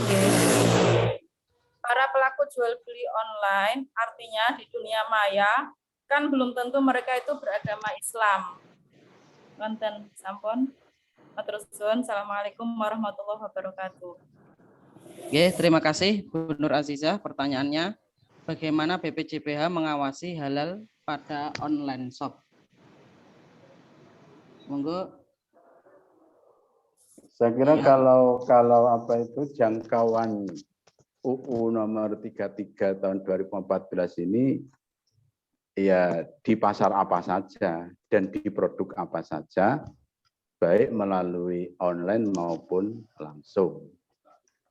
S12: para pelaku jual beli online, artinya di dunia maya, kan belum tentu mereka itu beragama Islam. Wonten sampun. Matur suwun. Assalamualaikum warahmatullahi wabarakatuh.
S3: Oke, terima kasih Bu Nur Azizah. Pertanyaannya, bagaimana BPJPH mengawasi halal pada online shop? Monggo.
S8: Saya kira kalau apa itu jangkauan UU nomor 33 tahun 2014 ini ya di pasar apa saja dan di produk apa saja, baik melalui online maupun langsung.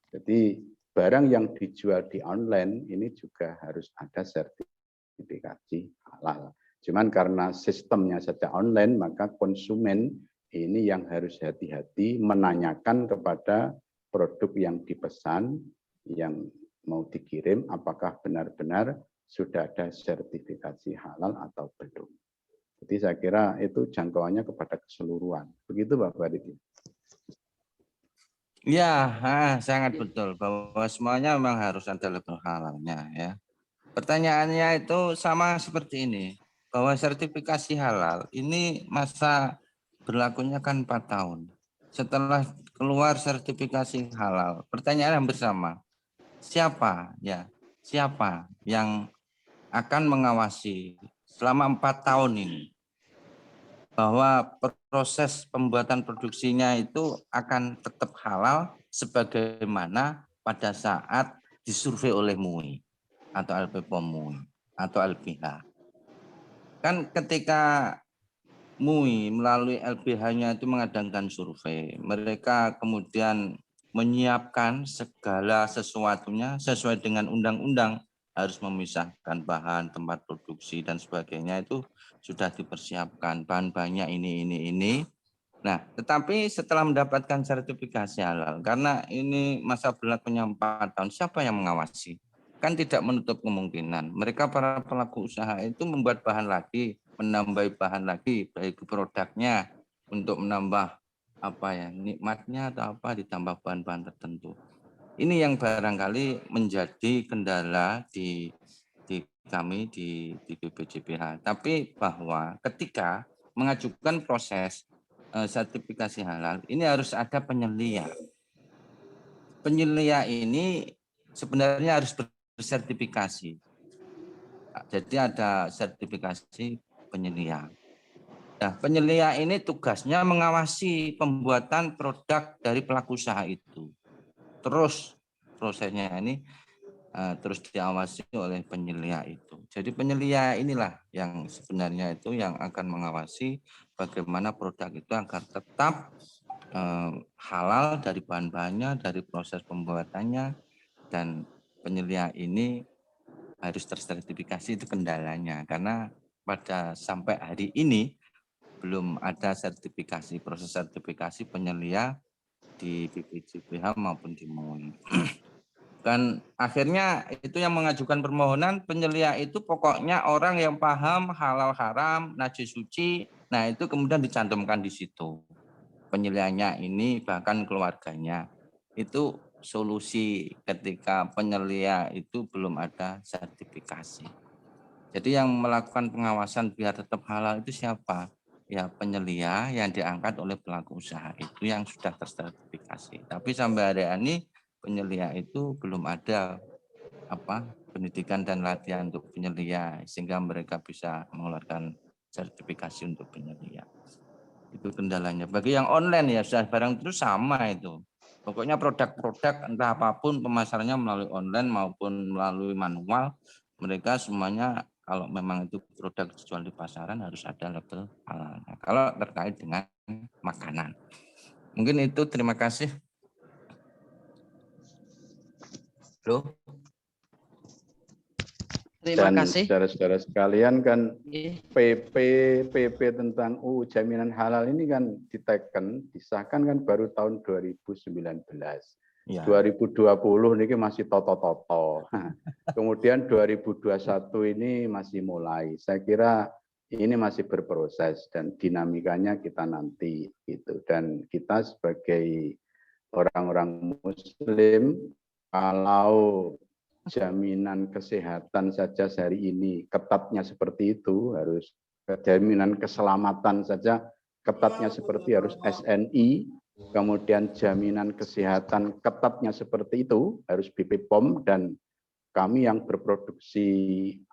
S8: Jadi barang yang dijual di online ini juga harus ada sertifikasi halal. Cuman karena sistemnya saja online, maka konsumen ini yang harus hati-hati menanyakan kepada produk yang dipesan, yang mau dikirim, apakah benar-benar sudah ada sertifikasi halal atau belum. Jadi saya kira itu jangkauannya kepada keseluruhan. Begitu Bapak Didi.
S9: Ya, sangat betul bahwa semuanya memang harus ada label halalnya ya. Pertanyaannya itu sama seperti ini, bahwa sertifikasi halal ini masa berlakunya kan 4 tahun. Setelah keluar sertifikasi halal, pertanyaan hampir sama. Siapa yang akan mengawasi selama 4 tahun ini bahwa proses pembuatan produksinya itu akan tetap halal sebagaimana pada saat disurvei oleh MUI atau LPPOM MUI atau LBH. Kan ketika MUI melalui LBH-nya itu mengadakan survei, mereka kemudian menyiapkan segala sesuatunya sesuai dengan undang-undang, harus memisahkan bahan, tempat produksi dan sebagainya, itu sudah dipersiapkan bahan-bahannya ini. Nah, tetapi setelah mendapatkan sertifikasi halal, karena ini masa berlakunya 4 tahun, siapa yang mengawasi? Kan tidak menutup kemungkinan mereka para pelaku usaha itu membuat bahan lagi, menambah bahan lagi, baik produknya untuk menambah nikmatnya atau ditambah bahan-bahan tertentu. Ini yang barangkali menjadi kendala di kami di BPJPH. Tapi bahwa ketika mengajukan proses sertifikasi halal, ini harus ada penyelia. Penyelia ini sebenarnya harus bersertifikasi. Jadi ada sertifikasi penyelia. Nah, penyelia ini tugasnya mengawasi pembuatan produk dari pelaku usaha itu. Terus prosesnya ini terus diawasi oleh penyelia itu. Jadi penyelia inilah yang sebenarnya itu yang akan mengawasi bagaimana produk itu agar tetap halal dari bahan-bahannya, dari proses pembuatannya, dan penyelia ini harus tersertifikasi. Itu kendalanya karena pada sampai hari ini belum ada sertifikasi, proses sertifikasi penyelia di BPJPH maupun di MUI. Dan akhirnya itu yang mengajukan permohonan penyelia itu pokoknya orang yang paham halal haram, najis suci. Nah, itu kemudian dicantumkan di situ. Penyelianya ini bahkan keluarganya. Itu solusi ketika penyelia itu belum ada sertifikasi. Jadi yang melakukan pengawasan biar tetap halal itu siapa? Ya penyelia yang diangkat oleh pelaku usaha itu yang sudah tersertifikasi. Tapi sampai hari ini penyelia itu belum ada pendidikan dan latihan untuk penyelia sehingga mereka bisa mengeluarkan sertifikasi untuk penyelia. Itu kendalanya. Bagi yang online ya sudah barang terus sama itu. Pokoknya produk-produk entah apapun pemasarannya melalui online maupun melalui manual, mereka semuanya kalau memang itu produk dijual di pasaran harus ada label halal. Kalau terkait dengan makanan. Mungkin itu, terima kasih. Halo.
S3: Terima kasih.
S8: Saudara-saudara sekalian kan PP tentang UU jaminan halal ini kan diteken, disahkan kan baru tahun 2019. Ya. 2020 ini masih toto-toto. Kemudian 2021 ini masih mulai. Saya kira ini masih berproses dan dinamikanya kita nanti gitu. Dan kita sebagai orang-orang Muslim, kalau jaminan kesehatan saja hari ini ketatnya seperti itu, harus jaminan keselamatan saja ketatnya seperti harus SNI, kemudian jaminan kesehatan ketatnya seperti itu harus BP POM, dan kami yang berproduksi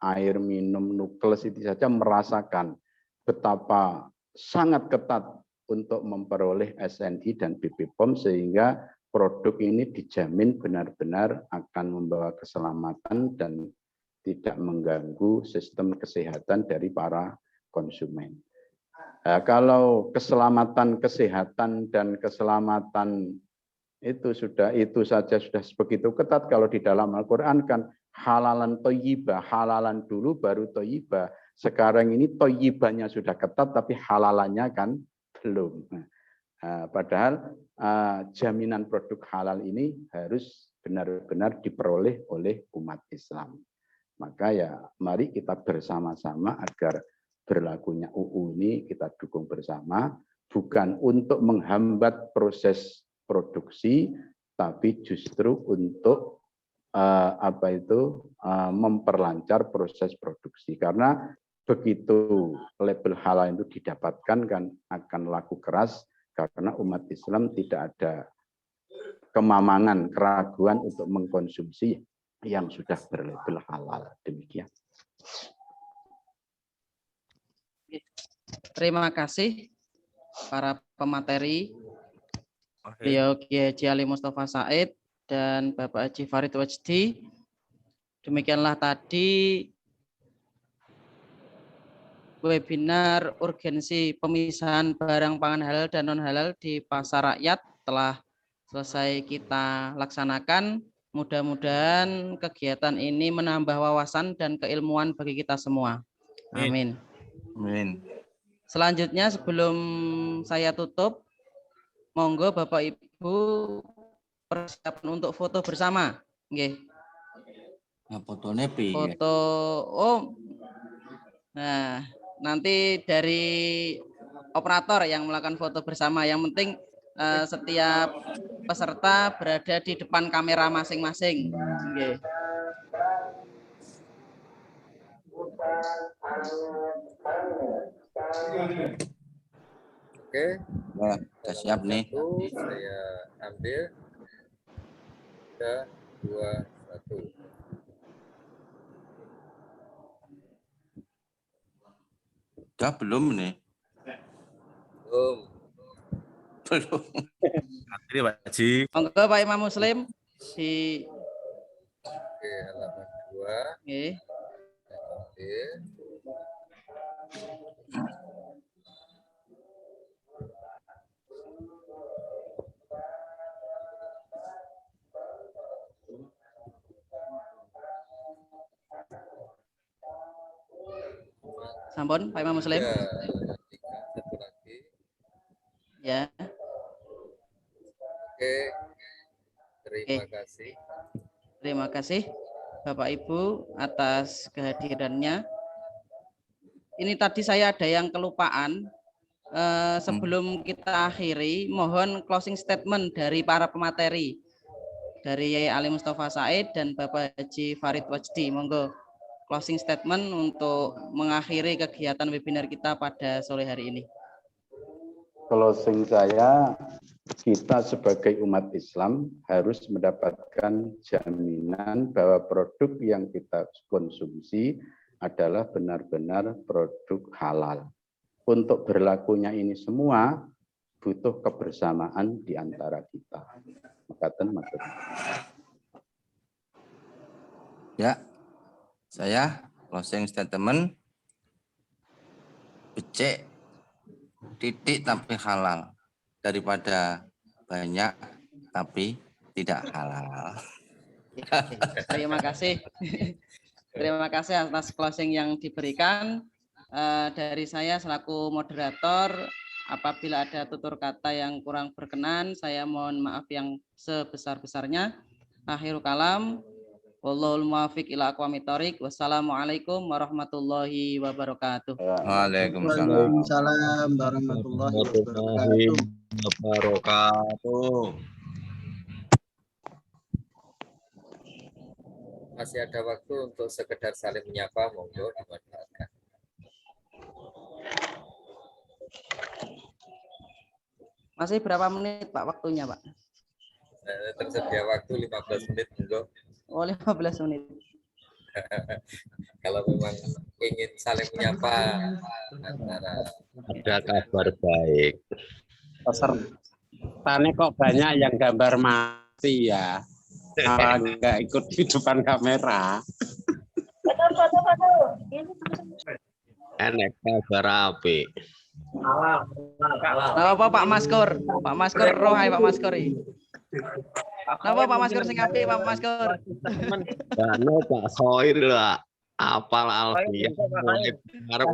S8: air minum Nukles itu saja merasakan betapa sangat ketat untuk memperoleh SNI dan BP POM, sehingga produk ini dijamin benar-benar akan membawa keselamatan dan tidak mengganggu sistem kesehatan dari para konsumen. Nah, kalau keselamatan kesehatan dan keselamatan itu saja sudah begitu ketat, kalau di dalam Al-Quran kan halalan toyibah, halalan dulu baru toyibah. Sekarang ini toyibahnya sudah ketat, tapi halalannya kan belum. Padahal jaminan produk halal ini harus benar-benar diperoleh oleh umat Islam. Maka ya mari kita bersama-sama agar berlakunya UU ini kita dukung bersama, bukan untuk menghambat proses produksi, tapi justru untuk memperlancar proses produksi. Karena begitu label halal itu didapatkan kan akan laku keras, karena umat Islam tidak ada kemamangan, keraguan untuk mengkonsumsi yang sudah berlabel halal. Demikian.
S3: Terima kasih para pemateri, beliau Kiai Haji Ali Mustafa Said dan Bapak Haji Farid Wajdi. Demikianlah tadi webinar urgensi pemisahan barang pangan halal dan non halal di pasar rakyat telah selesai kita laksanakan. Mudah-mudahan kegiatan ini menambah wawasan dan keilmuan bagi kita semua. Amin.
S9: Amin.
S3: Selanjutnya sebelum saya tutup, monggo Bapak Ibu persiapan untuk foto bersama. Nggih.
S9: Nah, fotonya
S3: Foto nah, nanti dari operator yang melakukan foto bersama. Yang penting setiap peserta berada di depan kamera masing-masing. Nggih.
S1: Oke.
S9: Nah, sudah siap nih.
S1: Saya ambil. 3, 2, 1.
S9: Udah belum nih? Belum.
S10: Akhirnya Pak Haji.
S3: Monggo Pak Imam Muslim di
S1: Oke, halaman 2.
S3: Nggih.
S1: Ambil.
S3: Sampun Pak Imam Muslim.
S1: Ya, satu lagi.
S3: Ya.
S1: Oke. Terima kasih.
S3: Terima kasih Bapak Ibu atas kehadirannya. Ini tadi saya ada yang kelupaan. Sebelum kita akhiri, mohon closing statement dari para pemateri, dari Yai Ali Mustafa Said dan Bapak Haji Farid Wajdi. Monggo closing statement untuk mengakhiri kegiatan webinar kita pada sore hari ini.
S8: Closing saya, kita sebagai umat Islam harus mendapatkan jaminan bahwa produk yang kita konsumsi adalah benar-benar produk halal. Untuk berlakunya ini semua butuh kebersamaan di antara kita.
S9: Ya, saya closing statement. Becek titik tapi halal daripada banyak tapi tidak halal.
S3: Terima kasih. Terima kasih atas closing yang diberikan. Dari saya selaku moderator, apabila ada tutur kata yang kurang berkenan, saya mohon maaf yang sebesar-besarnya. Akhirul kalam, wallahul muwaffiq ila aqwamit thoriq. Wassalamualaikum warahmatullahi wabarakatuh.
S9: Waalaikumsalam warahmatullahi wabarakatuh.
S1: Masih ada waktu untuk sekedar saling menyapa, monggo dimanfaatkan.
S3: Masih berapa menit Pak waktunya Pak?
S1: Tersedia waktu 15 menit, monggo.
S3: Oh 15 menit.
S1: Kalau memang ingin saling menyapa antara
S6: Ada kabar baik.
S13: Pesertanya kok banyak yang gambar mati ya. Malah nggak ikut di depan kamera.
S6: Enak kabar apik.
S3: Napa Pak Maskor? Pak Maskor rohai Pak Maskor iki. Napa Pak Maskor sing apik Pak Maskor?
S6: Dano Pak Soir lah. Apal alfiah. Ngarep.